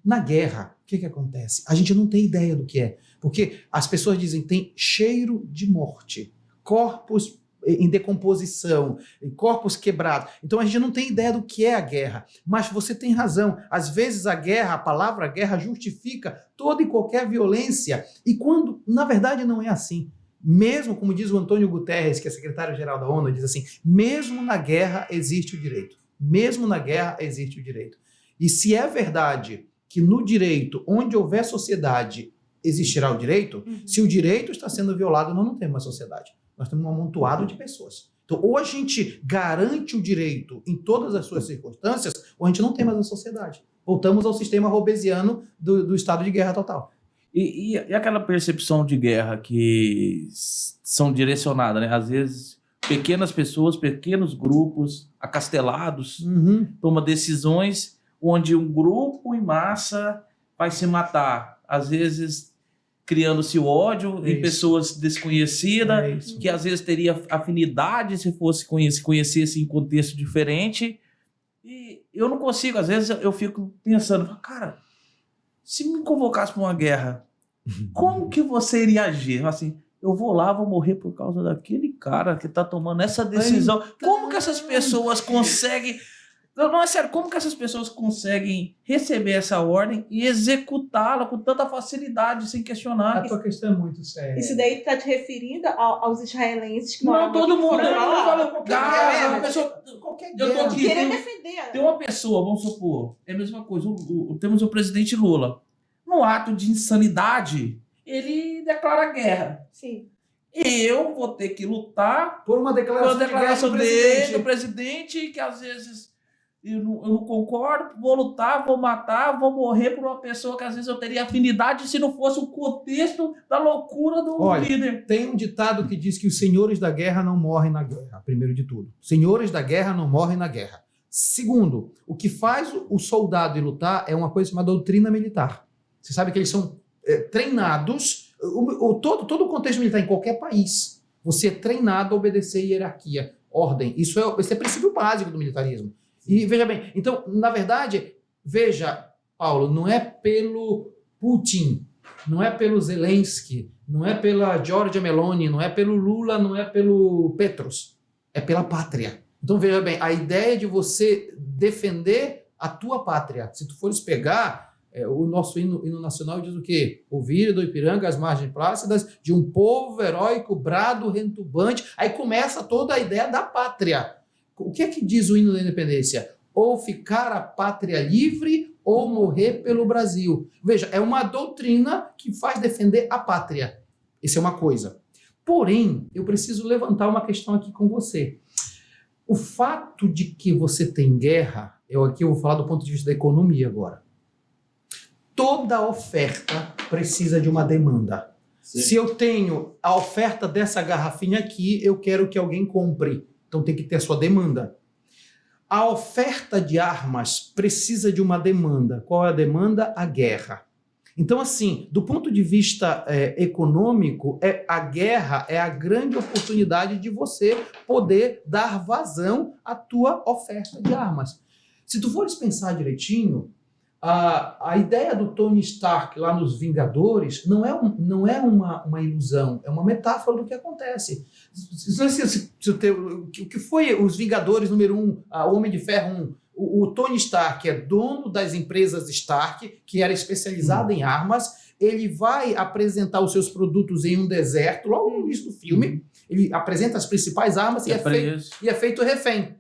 Na guerra, o que acontece? A gente não tem ideia do que é. Porque as pessoas dizem tem cheiro de morte. Corpos em decomposição, corpos quebrados. Então a gente não tem ideia do que é a guerra. Mas você tem razão. Às vezes a palavra guerra justifica toda e qualquer violência. E quando, na verdade, não é assim. Mesmo, como diz o Antônio Guterres, que é secretário-geral da ONU, diz assim, mesmo na guerra existe o direito. Mesmo na guerra existe o direito. E se é verdade que no direito, onde houver sociedade, existirá o direito, se o direito está sendo violado, nós não temos uma sociedade. Nós temos um amontoado de pessoas. Então, ou a gente garante o direito em todas as suas circunstâncias, ou a gente não tem mais uma sociedade. Voltamos ao sistema robesiano do estado de guerra total. E aquela percepção de guerra que são direcionadas, né? Às vezes, pequenas pessoas, pequenos grupos, acastelados, tomam decisões onde um grupo em massa vai se matar. Às vezes... criando-se o ódio em pessoas desconhecidas, que às vezes teria afinidade se fosse conhecesse em contexto diferente. E eu não consigo, às vezes eu fico pensando, cara, se me convocasse para uma guerra, como que você iria agir? Assim, eu vou lá, vou morrer por causa daquele cara que está tomando essa decisão. Como que essas pessoas conseguem... Não, é sério, como que essas pessoas conseguem receber essa ordem e executá-la com tanta facilidade, sem questionar? A tua questão é muito séria. Isso daí está te referindo aos israelenses que não, todo mundo. Qualquer eu tô aqui. Querer defender. Tem uma pessoa, vamos supor, é a mesma coisa. Temos o presidente Lula. No ato de insanidade, ele declara guerra. Sim. Eu vou ter que lutar por uma declaração do presidente, que às vezes... Eu não concordo, vou lutar, vou matar, vou morrer por uma pessoa que às vezes eu teria afinidade se não fosse o contexto da loucura do líder. Tem um ditado que diz que os senhores da guerra não morrem na guerra, primeiro de tudo. Senhores da guerra não morrem na guerra. Segundo, o que faz o soldado ir lutar é uma coisa chamada doutrina militar. Você sabe que eles são treinados, todo o contexto militar em qualquer país, você é treinado a obedecer hierarquia, ordem. Esse é o princípio básico do militarismo. E veja bem, então, na verdade, veja, Paulo, não é pelo Putin, não é pelo Zelensky, não é pela Giorgia Meloni, não é pelo Lula, não é pelo Petros, é pela pátria. Então, veja bem, a ideia de você defender a tua pátria, se tu fores pegar o nosso hino nacional diz o quê? Ouvir do Ipiranga as margens plácidas de um povo heróico, brado, rentubante, aí começa toda a ideia da pátria. O que é que diz o hino da independência? Ou ficar a pátria livre ou morrer pelo Brasil. Veja, é uma doutrina que faz defender a pátria. Isso é uma coisa. Porém, eu preciso levantar uma questão aqui com você. O fato de que você tem guerra, eu vou falar do ponto de vista da economia agora. Toda oferta precisa de uma demanda. Sim. Se eu tenho a oferta dessa garrafinha aqui, eu quero que alguém compre. Então tem que ter a sua demanda. A oferta de armas precisa de uma demanda. Qual é a demanda? A guerra. Então, assim, do ponto de vista econômico, a guerra é a grande oportunidade de você poder dar vazão à tua oferta de armas. Se tu fores pensar direitinho, a ideia do Tony Stark lá nos Vingadores não é uma ilusão, é uma metáfora do que acontece. O que foi os Vingadores número 1, o Homem de Ferro 1? O Tony Stark é dono das empresas Stark, que era especializada em armas. Ele vai apresentar os seus produtos em um deserto, logo no início do filme. Ele apresenta as principais armas e é feito refém.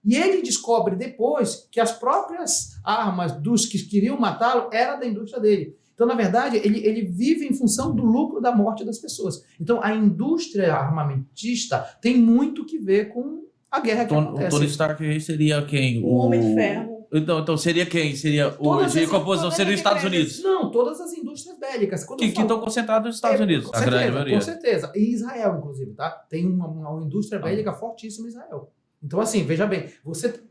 E ele descobre depois que as próprias armas dos que queriam matá-lo eram da indústria dele. Então, na verdade, ele vive em função do lucro da morte das pessoas. Então, a indústria armamentista tem muito que ver com a guerra que acontece. O Tony Stark seria quem? O Homem de Ferro. Então seria quem? Seria de composição? Seria os Estados Unidos? Não, todas as indústrias bélicas. Que estão concentradas nos Estados Unidos, a grande maioria. Com certeza. E Israel, inclusive, tá? Tem uma indústria bélica fortíssima em Israel. Então, assim, veja bem,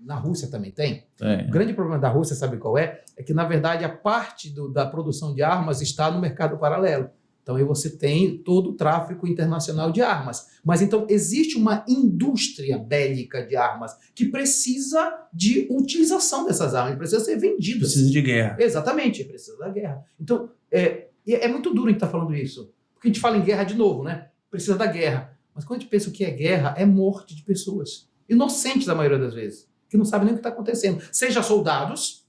na Rússia também tem. O grande problema da Rússia, sabe qual é? É que, na verdade, a parte da produção de armas está no mercado paralelo. Então, aí você tem todo o tráfico internacional de armas. Mas, então, existe uma indústria bélica de armas que precisa de utilização dessas armas, precisa ser vendida. Precisa de guerra. Exatamente, precisa da guerra. Então, é muito duro a gente estar falando isso. Porque a gente fala em guerra de novo, né? Precisa da guerra. Mas quando a gente pensa o que é guerra, é morte de pessoas. Inocentes, a maioria das vezes. Que não sabem nem o que está acontecendo. Seja soldados,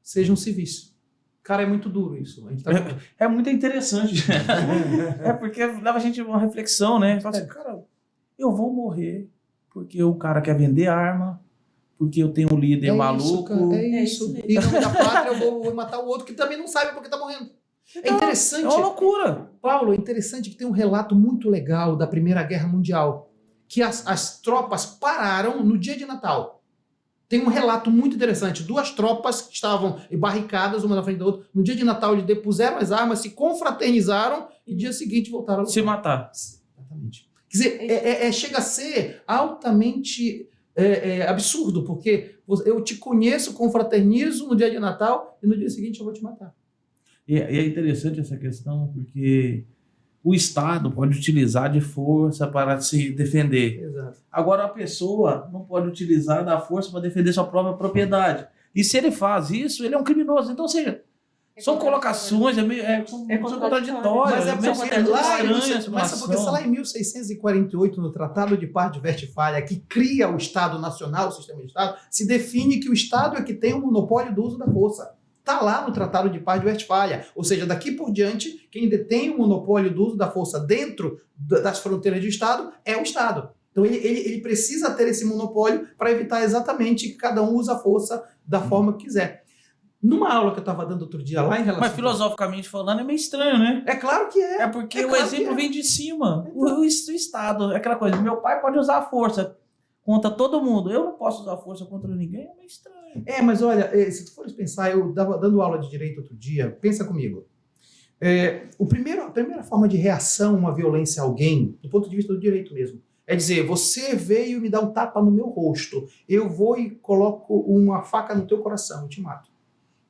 sejam civis. Cara, é muito duro isso. A gente é muito interessante. Porque leva a gente a uma reflexão, né? Fala assim, cara, eu vou morrer porque o cara quer vender arma, porque eu tenho um líder maluco. É isso. E em nome da pátria eu vou matar o outro que também não sabe porque está morrendo. Então, é interessante. É uma loucura. Paulo, é interessante que tem um relato muito legal da Primeira Guerra Mundial, que as tropas pararam no dia de Natal. Tem um relato muito interessante. 2 tropas que estavam barricadas uma na frente da outra. No dia de Natal, eles depuseram as armas, se confraternizaram e no dia seguinte voltaram a lutar. Se matar. Exatamente. Quer dizer, chega a ser altamente absurdo, porque eu te conheço, confraternizo no dia de Natal e no dia seguinte eu vou te matar. E é interessante essa questão, porque o Estado pode utilizar de força para se defender. Exato. Agora, a pessoa não pode utilizar da força para defender sua própria propriedade. E se ele faz isso, ele é um criminoso. Então, ou seja, são colocações, são contraditórias. Mas porque lá em 1648, no Tratado de Paz de Westfália, que cria o Estado Nacional, o sistema de Estado, se define que o Estado é que tem o monopólio do uso da força. Está lá no Tratado de Paz de Westfália. Ou seja, daqui por diante, quem detém o monopólio do uso da força dentro das fronteiras do Estado é o Estado. Então ele precisa ter esse monopólio para evitar exatamente que cada um use a força da forma que quiser. Numa aula que eu estava dando outro dia lá em relação... Mas filosoficamente falando é meio estranho, né? É claro que é. É porque o exemplo vem de cima. Então, o Estado, é aquela coisa, meu pai pode usar a força contra todo mundo. Eu não posso usar a força contra ninguém, é meio estranho. Mas olha, se tu fores pensar, eu estava dando aula de direito outro dia, pensa comigo. A primeira forma de reação a uma violência a alguém, do ponto de vista do direito mesmo, é dizer, você veio me dar um tapa no meu rosto, eu vou e coloco uma faca no teu coração e te mato.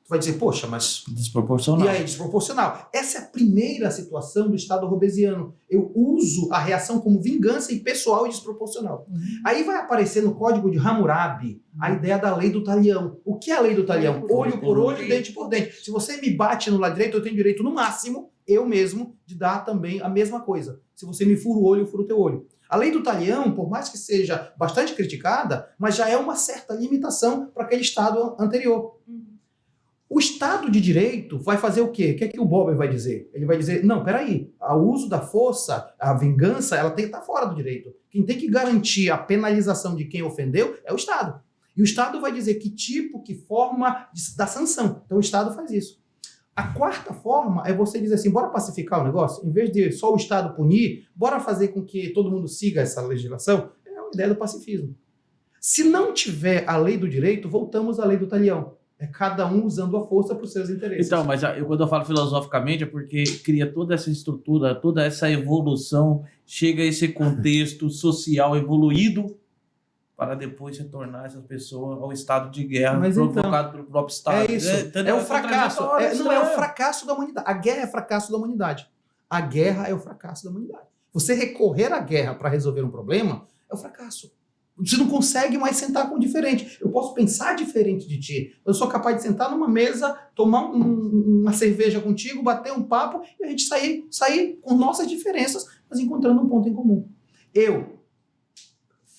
Tu vai dizer, poxa, mas... Desproporcional. E aí, desproporcional. Essa é a primeira situação do Estado hobbesiano. Eu uso a reação como vingança e pessoal e desproporcional. Aí vai aparecer no Código de Hammurabi a ideia da lei do talião. O que é a lei do talião? Olho por olho, dente por dente. Se você me bate no lado direito, eu tenho direito, no máximo, eu mesmo, de dar também a mesma coisa. Se você me fura o olho, eu furo o teu olho. A lei do talião, por mais que seja bastante criticada, mas já é uma certa limitação para aquele Estado anterior. O Estado de Direito vai fazer o quê? O que é que o Bober vai dizer? Ele vai dizer, não, peraí, o uso da força, a vingança, ela tem que estar fora do direito. Quem tem que garantir a penalização de quem ofendeu é o Estado. E o Estado vai dizer que tipo, que forma da sanção. Então o Estado faz isso. A quarta forma é você dizer assim, bora pacificar o negócio? Em vez de só o Estado punir, bora fazer com que todo mundo siga essa legislação? É a ideia do pacifismo. Se não tiver a lei do direito, voltamos à lei do talião. É cada um usando a força para os seus interesses. Então, mas quando eu falo filosoficamente é porque cria toda essa estrutura, toda essa evolução, chega a esse contexto social evoluído para depois retornar essas pessoas ao estado de guerra Mas provocado pelo próprio Estado. É isso. É o fracasso. Não é o fracasso da humanidade. A guerra é fracasso da humanidade. A guerra é o fracasso da humanidade. Você recorrer à guerra para resolver um problema é o fracasso. Você não consegue mais sentar com o diferente. Eu posso pensar diferente de ti. Eu sou capaz de sentar numa mesa, tomar uma cerveja contigo, bater um papo e a gente sair com nossas diferenças, mas encontrando um ponto em comum. Eu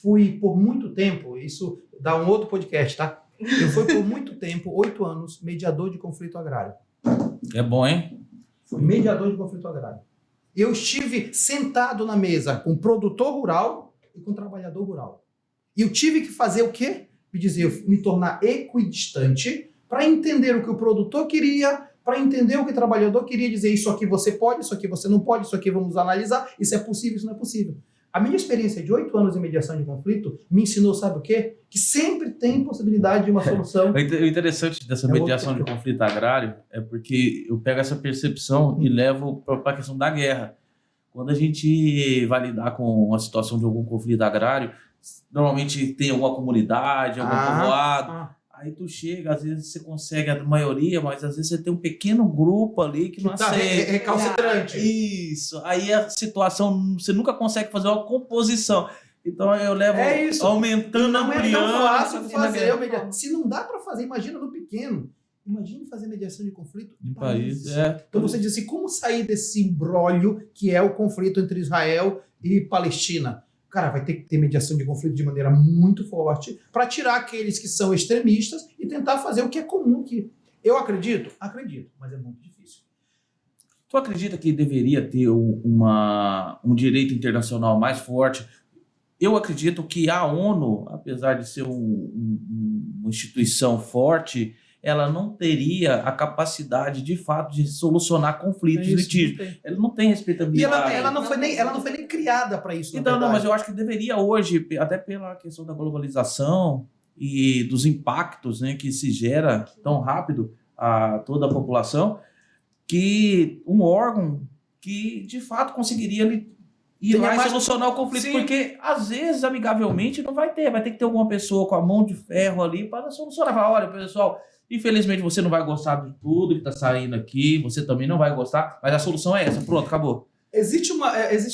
fui por muito tempo, isso dá um outro podcast, tá? Eu fui por muito tempo, 8 anos, mediador de conflito agrário. É bom, hein? Fui mediador de conflito agrário. Eu estive sentado na mesa com produtor rural e com trabalhador rural. E eu tive que fazer o quê? Me tornar equidistante para entender o que o produtor queria, para entender o que o trabalhador queria, dizer isso aqui você pode, isso aqui você não pode, isso aqui vamos analisar, isso é possível, isso não é possível. A minha experiência de 8 anos em mediação de conflito me ensinou, sabe o quê? Que sempre tem possibilidade de uma solução. O interessante dessa mediação de conflito agrário é porque eu pego essa percepção e levo para a questão da guerra. Quando a gente vai lidar com a situação de algum conflito agrário, normalmente tem alguma comunidade, algum povoado. Aí tu chega, às vezes você consegue a maioria, mas às vezes você tem um pequeno grupo ali que não aceita. É recalcitrante. Isso. Aí a situação, você nunca consegue fazer uma composição. Então eu levo aumentando, ampliando. Não é tão fácil fazer. Se não dá para fazer, imagina no pequeno. Imagine fazer mediação de conflito em países. Então você diz assim, como sair desse imbróglio que é o conflito entre Israel e Palestina? Cara, vai ter que ter mediação de conflito de maneira muito forte para tirar aqueles que são extremistas e tentar fazer o que é comum aqui. Eu acredito, mas é muito difícil. Tu acredita que deveria ter um direito internacional mais forte? Eu acredito que a ONU, apesar de ser uma instituição forte, ela não teria a capacidade, de fato, de solucionar conflitos, litígios. Ela não tem respeitabilidade. E ela não foi nem criada para isso. Então, não, mas eu acho que deveria hoje, até pela questão da globalização e dos impactos, né, que se gera tão rápido a toda a população, que um órgão que, de fato, conseguiria ir lá e solucionar o conflito. Sim. Porque, às vezes, amigavelmente, não vai ter. Vai ter que ter alguma pessoa com a mão de ferro ali para solucionar. Falar, olha, pessoal, infelizmente você não vai gostar de tudo que está saindo aqui, você também não vai gostar, mas a solução é essa. Pronto, acabou. Existe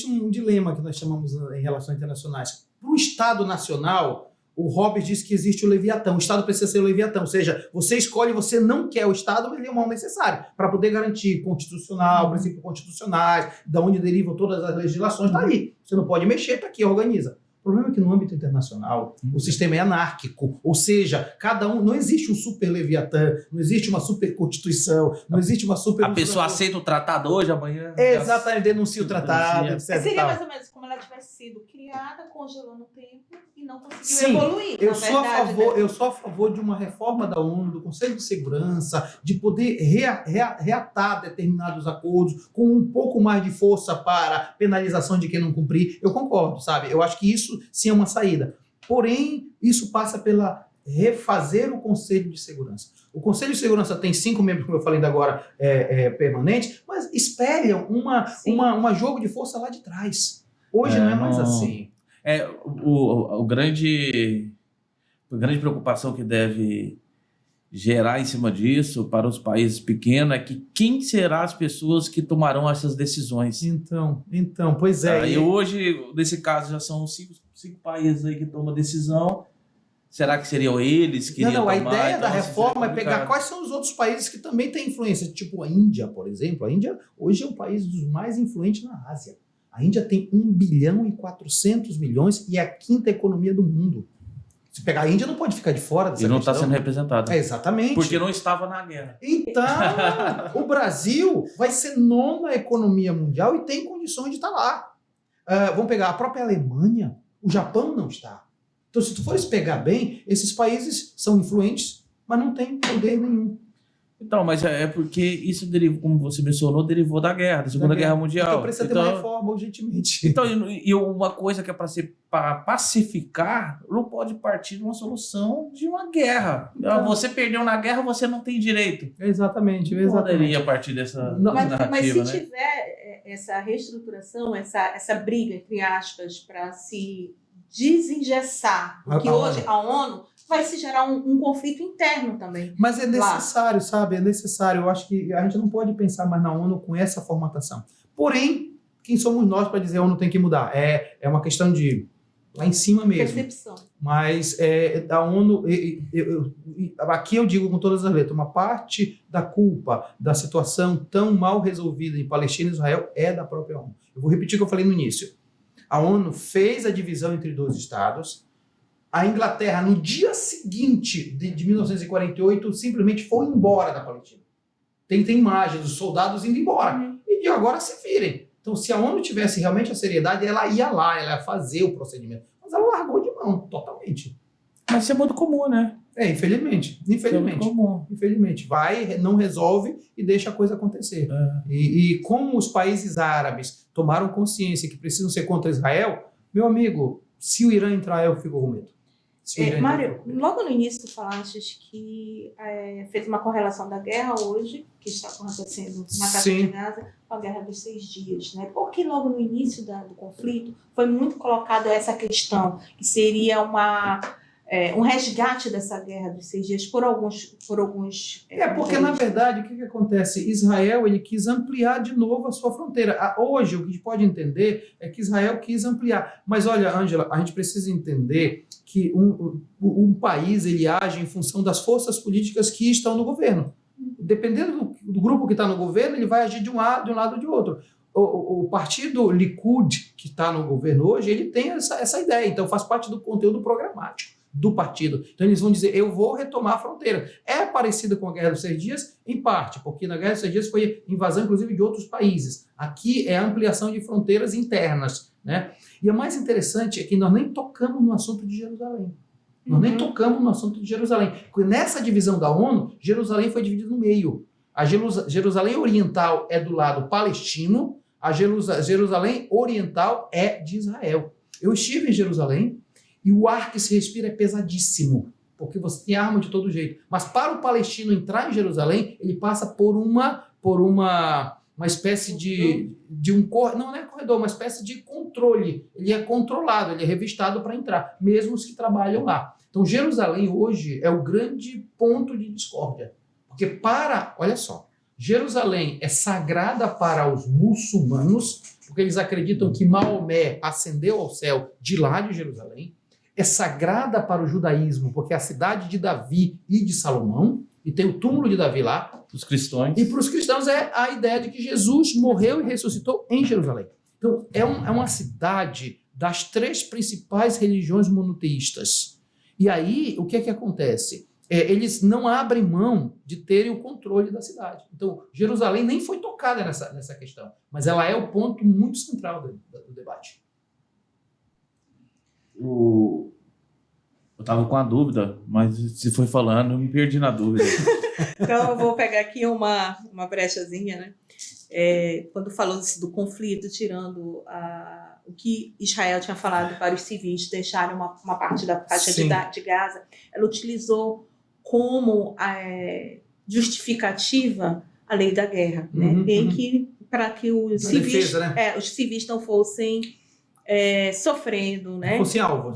um dilema que nós chamamos em relações internacionais. Para o Estado nacional, o Hobbes diz que existe o Leviatã. O Estado precisa ser o Leviatã. Ou seja, você escolhe, você não quer o Estado, mas ele é o mal necessário para poder garantir princípios constitucionais, da onde derivam todas as legislações. Está ali. Você não pode mexer, está aqui, organiza. O problema é que no âmbito internacional o sistema é anárquico, ou seja, cada um, não existe um super Leviatã, não existe uma super Constituição, não existe uma super... A pessoa aceita o tratado hoje, amanhã... Exatamente, denuncia o tratado, etc. Seria mais ou menos como ela tivesse sido criada, congelou no tempo e não conseguiu evoluir. Eu sou a favor de uma reforma da ONU, do Conselho de Segurança, de poder reatar determinados acordos com um pouco mais de força para penalização de quem não cumprir. Eu concordo, sabe? Eu acho que isso sim é uma saída. Porém, isso passa pela refazer o Conselho de Segurança. O Conselho de Segurança tem 5 membros, como eu falei ainda agora, permanentes, mas espelham uma jogo de força lá de trás. Hoje não é mais assim. A grande preocupação que deve gerar em cima disso para os países pequenos é que quem serão as pessoas que tomarão essas decisões. Então, pois é. E hoje, nesse caso, já são 5 países aí que tomam decisão. Será que seriam eles que iriam tomar? A ideia da reforma é pegar quais são os outros países que também têm influência, tipo a Índia, por exemplo. A Índia hoje é o país dos mais influentes na Ásia. A Índia tem 1 bilhão e 400 milhões e é a 5ª economia do mundo. Se pegar a Índia, não pode ficar de fora dessa questão. E não está sendo representada. Exatamente. Porque não estava na guerra. Então, o Brasil vai ser 9ª economia mundial e tem condições de estar lá. Vamos pegar a própria Alemanha, o Japão não está. Então, se tu fores pegar bem, esses países são influentes, mas não têm poder nenhum. Então, mas é porque isso derivou, como você mencionou, derivou da guerra, da Segunda Guerra Mundial. Então precisa ter uma reforma urgentemente. Então, e uma coisa que é para pacificar, não pode partir de uma solução de uma guerra. Então, você perdeu na guerra, você não tem direito. Exatamente. Não poderia partir dessa narrativa, mas se tiver essa reestruturação, essa briga, entre aspas, para se desengessar, porque hoje a ONU vai se gerar um conflito interno também. Mas é necessário, sabe? É necessário. Eu acho que a gente não pode pensar mais na ONU com essa formatação. Porém, quem somos nós para dizer a ONU tem que mudar? É uma questão de lá em cima mesmo. Percepção. Mas a ONU, aqui eu digo com todas as letras, uma parte da culpa da situação tão mal resolvida em Palestina e Israel é da própria ONU. Eu vou repetir o que eu falei no início. A ONU fez a divisão entre 2 estados. A Inglaterra, no dia seguinte de 1948, simplesmente foi embora da Palestina. Tem imagens dos soldados indo embora. E agora se virem. Então, se a ONU tivesse realmente a seriedade, ela ia lá, ela ia fazer o procedimento. Mas ela largou de mão, totalmente. Mas isso é muito comum, né? Infelizmente. É muito comum. Infelizmente. Vai, não resolve e deixa a coisa acontecer. E como os países árabes tomaram consciência que precisam ser contra Israel, meu amigo, se o Irã entrar, eu fico com medo. Mário, logo no início tu falaste que fez uma correlação da guerra hoje, que está acontecendo na faixa de Gaza, com a guerra dos 6 dias, né? Porque logo no início do conflito foi muito colocado essa questão, que seria um resgate dessa guerra dos 6 dias por alguns porque na verdade o que acontece? Israel ele quis ampliar de novo a sua fronteira. Hoje o que a gente pode entender é que Israel quis ampliar. Mas olha, Ângela, a gente precisa entender que um país ele age em função das forças políticas que estão no governo. Dependendo do grupo que está no governo, ele vai agir de um lado ou de outro. O partido Likud, que está no governo hoje, ele tem essa ideia, então faz parte do conteúdo programático do partido. Então eles vão dizer, eu vou retomar a fronteira. É parecido com a Guerra dos 6 Dias, em parte, porque na Guerra dos 6 Dias foi invasão, inclusive, de outros países. Aqui é a ampliação de fronteiras internas, né? E o mais interessante é que nós nem tocamos no assunto de Jerusalém. Nós nem tocamos no assunto de Jerusalém. Porque nessa divisão da ONU, Jerusalém foi dividida no meio. A Jerusalém Oriental é do lado palestino, a Jerusalém Oriental é de Israel. Eu estive em Jerusalém e o ar que se respira é pesadíssimo, porque você tem arma de todo jeito. Mas para o palestino entrar em Jerusalém, ele passa por uma espécie de um corredor, não é corredor, uma espécie de controle. Ele é controlado, ele é revistado para entrar, mesmo os que trabalham lá. Então, Jerusalém hoje é o grande ponto de discórdia. Porque olha só, Jerusalém é sagrada para os muçulmanos, porque eles acreditam que Maomé ascendeu ao céu de lá de Jerusalém. É sagrada para o judaísmo, porque é a cidade de Davi e de Salomão, e tem o túmulo de Davi lá. Os cristãos. E para os cristãos é a ideia de que Jesus morreu e ressuscitou em Jerusalém. Então, é uma cidade das 3 principais religiões monoteístas. E aí, o que é que acontece? Eles não abrem mão de terem o controle da cidade. Então, Jerusalém nem foi tocada nessa questão, mas ela é o ponto muito central do debate. Eu estava com a dúvida, mas se foi falando, eu me perdi na dúvida. Então, eu vou pegar aqui uma brechazinha, né? Quando falou do conflito, tirando o que Israel tinha falado para os civis deixarem uma parte da faixa de Gaza, ela utilizou como justificativa a lei da guerra, né? Para que os civis, defesa, né? Os civis não fossem sofrendo, né?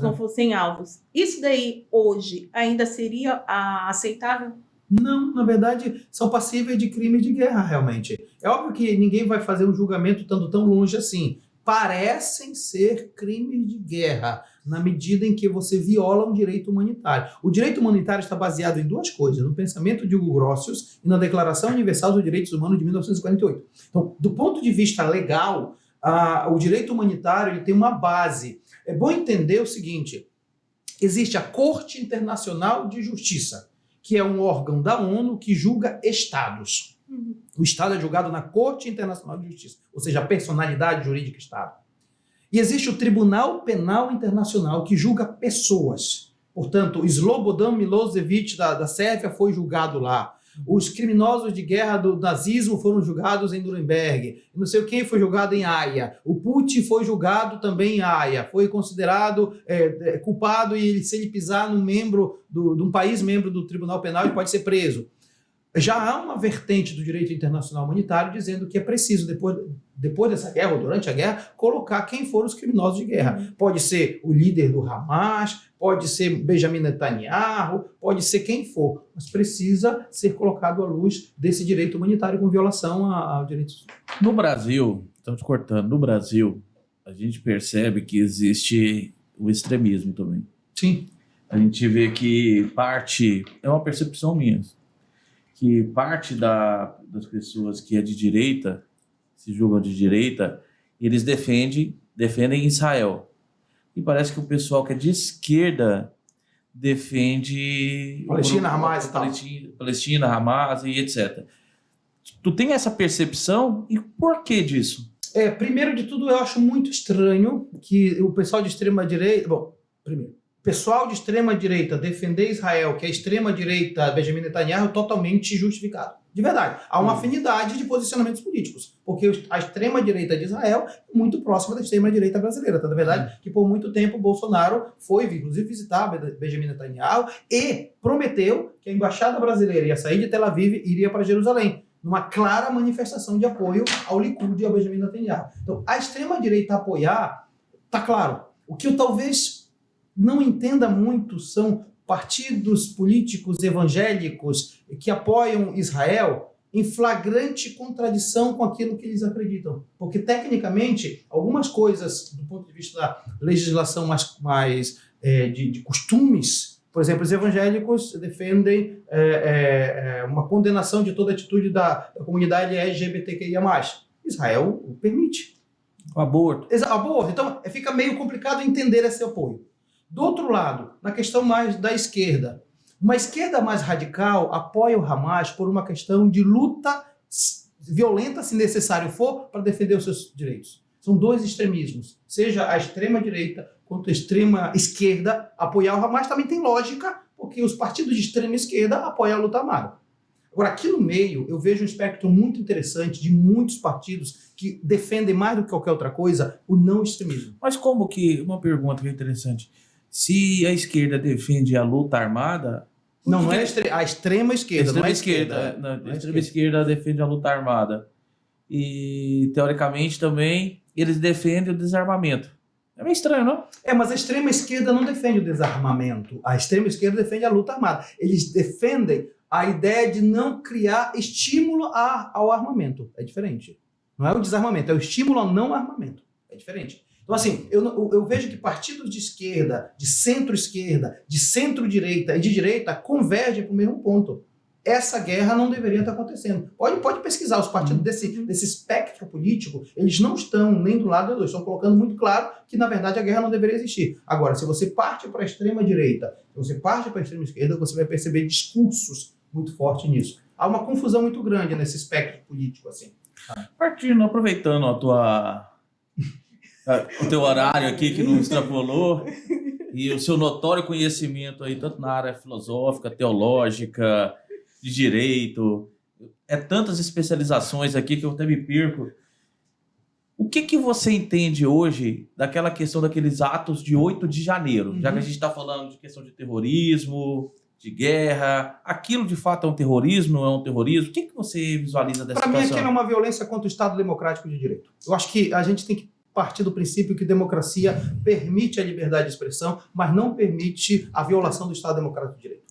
Não fossem alvos. Isso daí, hoje, ainda seria aceitável? Não, na verdade, são passíveis de crime de guerra, realmente. É óbvio que ninguém vai fazer um julgamento estando tão longe assim. Parecem ser crimes de guerra, na medida em que você viola um direito humanitário. O direito humanitário está baseado em 2 coisas, no pensamento de Hugo Grotius e na Declaração Universal dos Direitos Humanos de 1948. Então, do ponto de vista legal, o direito humanitário ele tem uma base. É bom entender o seguinte, existe a Corte Internacional de Justiça, que é um órgão da ONU que julga estados. O Estado é julgado na Corte Internacional de Justiça, ou seja, a personalidade jurídica Estado. E existe o Tribunal Penal Internacional, que julga pessoas. Portanto, Slobodan Milosevic, da Sérvia, foi julgado lá. Os criminosos de guerra do nazismo foram julgados em Nuremberg. Não sei quem foi julgado em Haia. O Putin foi julgado também em Haia. Foi considerado culpado e se ele pisar num membro de um país membro do Tribunal Penal, ele pode ser preso. Já há uma vertente do direito internacional humanitário dizendo que é preciso, depois depois dessa guerra ou durante a guerra, colocar quem foram os criminosos de guerra. Pode ser o líder do Hamas, pode ser Benjamin Netanyahu, pode ser quem for, mas precisa ser colocado à luz desse direito humanitário com violação aos direitos. No Brasil, estão te cortando, no Brasil, a gente percebe que existe o extremismo também. Sim. A gente vê que é uma percepção minha, que parte das pessoas que é de direita, se julgam de direita, eles defendem Israel. E parece que o pessoal que é de esquerda defende Palestina, Hamas e tal. Palestina, Hamas e etc. Tu tem essa percepção e por que disso? Primeiro de tudo, eu acho muito estranho que o pessoal de extrema-direita... Bom, primeiro, o pessoal de extrema-direita defender Israel, que é extrema-direita, Benjamin Netanyahu, totalmente justificado. De verdade. Há uma afinidade de posicionamentos políticos, porque a extrema-direita de Israel é muito próxima da extrema-direita brasileira. Tá? Na verdade, que por muito tempo o Bolsonaro foi, inclusive, visitar Benjamin Netanyahu e prometeu que a embaixada brasileira ia sair de Tel Aviv e iria para Jerusalém, numa clara manifestação de apoio ao Likud e ao Benjamin Netanyahu. Então, a extrema-direita apoiar, tá claro. O que eu talvez não entenda muito são partidos políticos evangélicos que apoiam Israel em flagrante contradição com aquilo que eles acreditam. Porque, tecnicamente, algumas coisas, do ponto de vista da legislação mais de costumes, por exemplo, os evangélicos defendem uma condenação de toda atitude da comunidade LGBTQIA+. Israel o permite. O aborto. Aborto. Então, fica meio complicado entender esse apoio. Do outro lado, na questão mais da esquerda, uma esquerda mais radical apoia o Hamas por uma questão de luta violenta, se necessário for, para defender os seus direitos. São dois extremismos. Seja a extrema-direita quanto a extrema-esquerda apoiar o Hamas também tem lógica, porque os partidos de extrema-esquerda apoiam a luta armada. Agora, aqui no meio, eu vejo um espectro muito interessante de muitos partidos que defendem mais do que qualquer outra coisa o não extremismo. Mas como que... Uma pergunta que é interessante. Se a esquerda defende a luta armada... Não é a extrema esquerda. A extrema esquerda defende a luta armada. E, teoricamente, também, eles defendem o desarmamento. É meio estranho, não? Mas a extrema esquerda não defende o desarmamento. A extrema esquerda defende a luta armada. Eles defendem a ideia de não criar estímulo ao armamento. É diferente. Não é o desarmamento, é o estímulo ao não armamento. É diferente. Então, assim, eu vejo que partidos de esquerda, de centro-esquerda, de centro-direita e de direita convergem para o mesmo ponto. Essa guerra não deveria estar acontecendo. Pode pesquisar os partidos desse espectro político, eles não estão nem do lado dos dois, estão colocando muito claro que, na verdade, a guerra não deveria existir. Agora, se você parte para a extrema-direita, se você parte para a extrema-esquerda, você vai perceber discursos muito fortes nisso. Há uma confusão muito grande nesse espectro político, assim. Partindo, aproveitando o teu horário aqui que não extrapolou e o seu notório conhecimento aí, tanto na área filosófica, teológica, de direito, tantas especializações aqui que eu até me perco. O que você entende hoje daquela questão daqueles atos de 8 de janeiro? Já que a gente está falando de questão de terrorismo, de guerra, aquilo de fato é um terrorismo, não é um terrorismo? O que você visualiza dessa situação? Para mim, aquilo é uma violência contra o Estado democrático de direito. Eu acho que a gente tem que partir do princípio que democracia permite a liberdade de expressão, mas não permite a violação do Estado democrático de direito.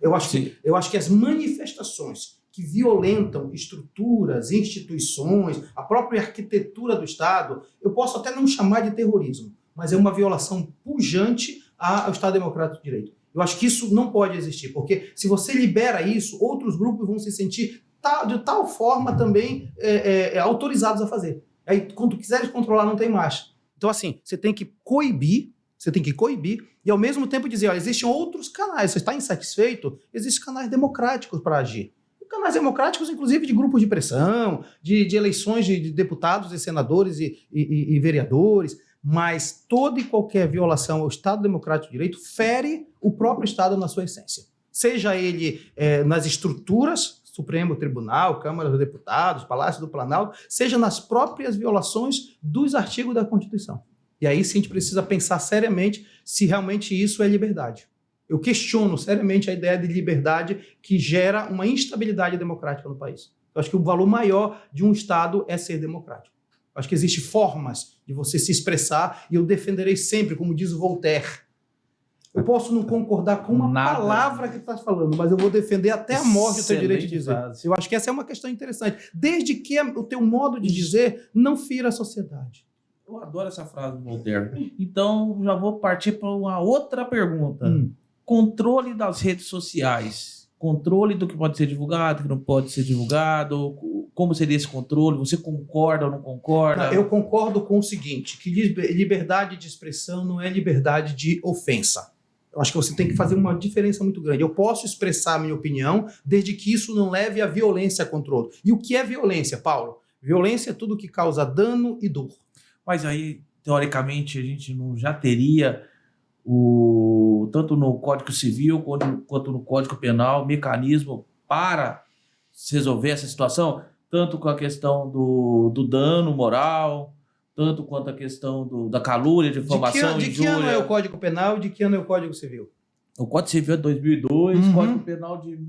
Eu acho que as manifestações que violentam estruturas, instituições, a própria arquitetura do Estado, eu posso até não chamar de terrorismo, mas é uma violação pujante ao Estado democrático de direito. Eu acho que isso não pode existir, porque se você libera isso, outros grupos vão se sentir de tal forma também autorizados a fazer. Aí, quando quiseres controlar, não tem mais. Então, assim, você tem que coibir e, ao mesmo tempo, dizer, olha, existem outros canais. Você está insatisfeito? Existem canais democráticos para agir. Canais democráticos, inclusive, de grupos de pressão, de eleições de deputados e senadores e vereadores. Mas toda e qualquer violação ao Estado Democrático de Direito fere o próprio Estado na sua essência. Seja ele nas estruturas, Supremo Tribunal, Câmara dos Deputados, Palácio do Planalto, seja nas próprias violações dos artigos da Constituição. E aí sim a gente precisa pensar seriamente se realmente isso é liberdade. Eu questiono seriamente a ideia de liberdade que gera uma instabilidade democrática no país. Eu acho que o valor maior de um Estado é ser democrático. Acho que existem formas de você se expressar e eu defenderei sempre, como diz o Voltaire. Eu posso não concordar com uma palavra que tu está falando, mas eu vou defender até a morte o teu direito de dizer. Frase. Eu acho que essa é uma questão interessante. Desde que o teu modo de dizer não fira a sociedade. Eu adoro essa frase do Voltaire. Então, já vou partir para uma outra pergunta. Controle das redes sociais. Controle do que pode ser divulgado, do que não pode ser divulgado. Como seria esse controle? Você concorda ou não concorda? Não, eu concordo com o seguinte, que liberdade de expressão não é liberdade de ofensa. Eu acho que você tem que fazer uma diferença muito grande. Eu posso expressar a minha opinião desde que isso não leve à violência contra o outro. E o que é violência, Paulo? Violência é tudo que causa dano e dor. Mas aí, teoricamente, a gente não já teria, tanto no Código Civil quanto no Código Penal, mecanismo para se resolver essa situação, tanto com a questão do dano moral, tanto quanto a questão da calúnia, de informação, de que ano é o Código Penal e de que ano é o Código Civil? O Código Civil é de 2002, Código Penal de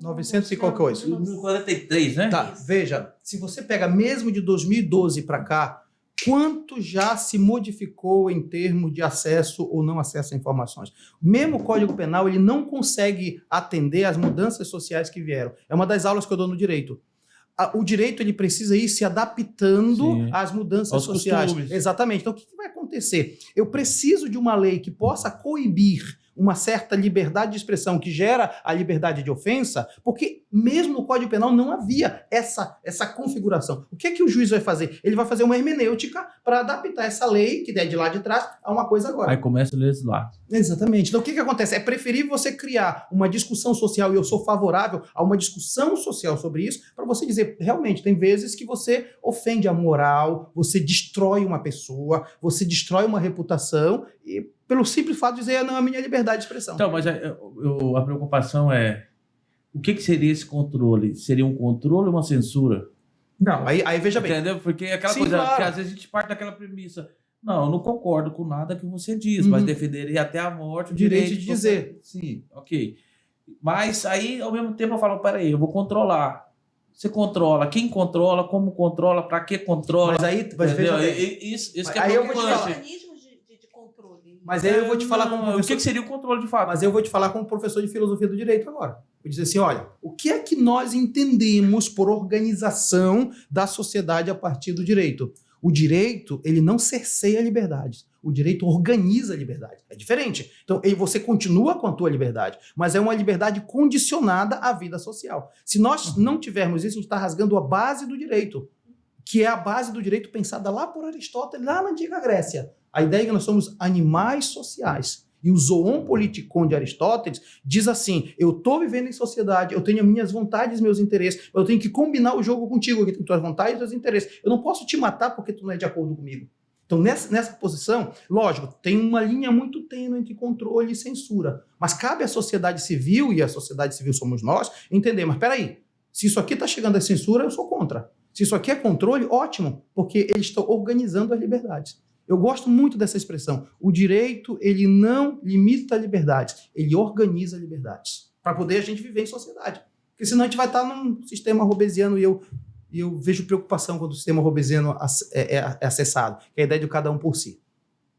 900 e qualquer coisa. 1943, né? Tá, veja, se você pega mesmo de 2012 para cá, quanto já se modificou em termos de acesso ou não acesso a informações? Mesmo o Código Penal, ele não consegue atender às mudanças sociais que vieram. É uma das aulas que eu dou no direito. O direito ele precisa ir se adaptando às mudanças sociais. Costumes. Exatamente. Então, o que vai acontecer? Eu preciso de uma lei que possa coibir uma certa liberdade de expressão que gera a liberdade de ofensa, porque mesmo no Código Penal não havia essa configuração. O que é que o juiz vai fazer? Ele vai fazer uma hermenêutica para adaptar essa lei, que é de lá de trás, a uma coisa agora. Aí começa a legislar. Exatamente. Então, o que acontece? É preferível você criar uma discussão social, e eu sou favorável a uma discussão social sobre isso, para você dizer, realmente, tem vezes que você ofende a moral, você destrói uma pessoa, você destrói uma reputação, e pelo simples fato de dizer, não, a minha liberdade de expressão. Então, mas a preocupação é, o que seria esse controle? Seria um controle ou uma censura? Não, aí veja bem. Entendeu? Porque aquela Sim, coisa claro. que às vezes a gente parte daquela premissa. Não, eu não concordo com nada que você diz, mas defenderei até a morte o Direito de dizer. Sim, ok. Mas aí, ao mesmo tempo, eu falo, peraí, eu vou controlar. Você controla, quem controla, como controla, para que controla. Mas aí, veja bem. Isso que Aí é eu vou te falar. Mecanismos de controle. Mas aí eu vou te falar como O professor. que seria o controle de fato? Mas eu vou te falar como professor de filosofia do direito agora. Vou dizer assim, olha, o que é que nós entendemos por organização da sociedade a partir do direito? O direito, ele não cerceia liberdades. O direito organiza a liberdade. É diferente. Então, você continua com a tua liberdade, mas é uma liberdade condicionada à vida social. Se nós não tivermos isso, a gente está rasgando a base do direito, que é a base do direito pensada lá por Aristóteles, lá na Antiga Grécia. A ideia é que nós somos animais sociais. E o Zoon Politikon de Aristóteles diz assim, eu estou vivendo em sociedade, eu tenho as minhas vontades, meus interesses, eu tenho que combinar o jogo contigo, que tem tuas vontades e teus interesses. Eu não posso te matar porque tu não é de acordo comigo. Então, nessa posição, lógico, tem uma linha muito tênue entre controle e censura. Mas cabe à sociedade civil, e a sociedade civil somos nós, entender, mas peraí, se isso aqui está chegando à censura, eu sou contra. Se isso aqui é controle, ótimo, porque eles estão organizando as liberdades. Eu gosto muito dessa expressão. O direito, ele não limita liberdades, ele organiza liberdades, para poder a gente viver em sociedade. Porque senão a gente vai estar num sistema robesiano e eu vejo preocupação quando o sistema robesiano é acessado, que é a ideia de cada um por si.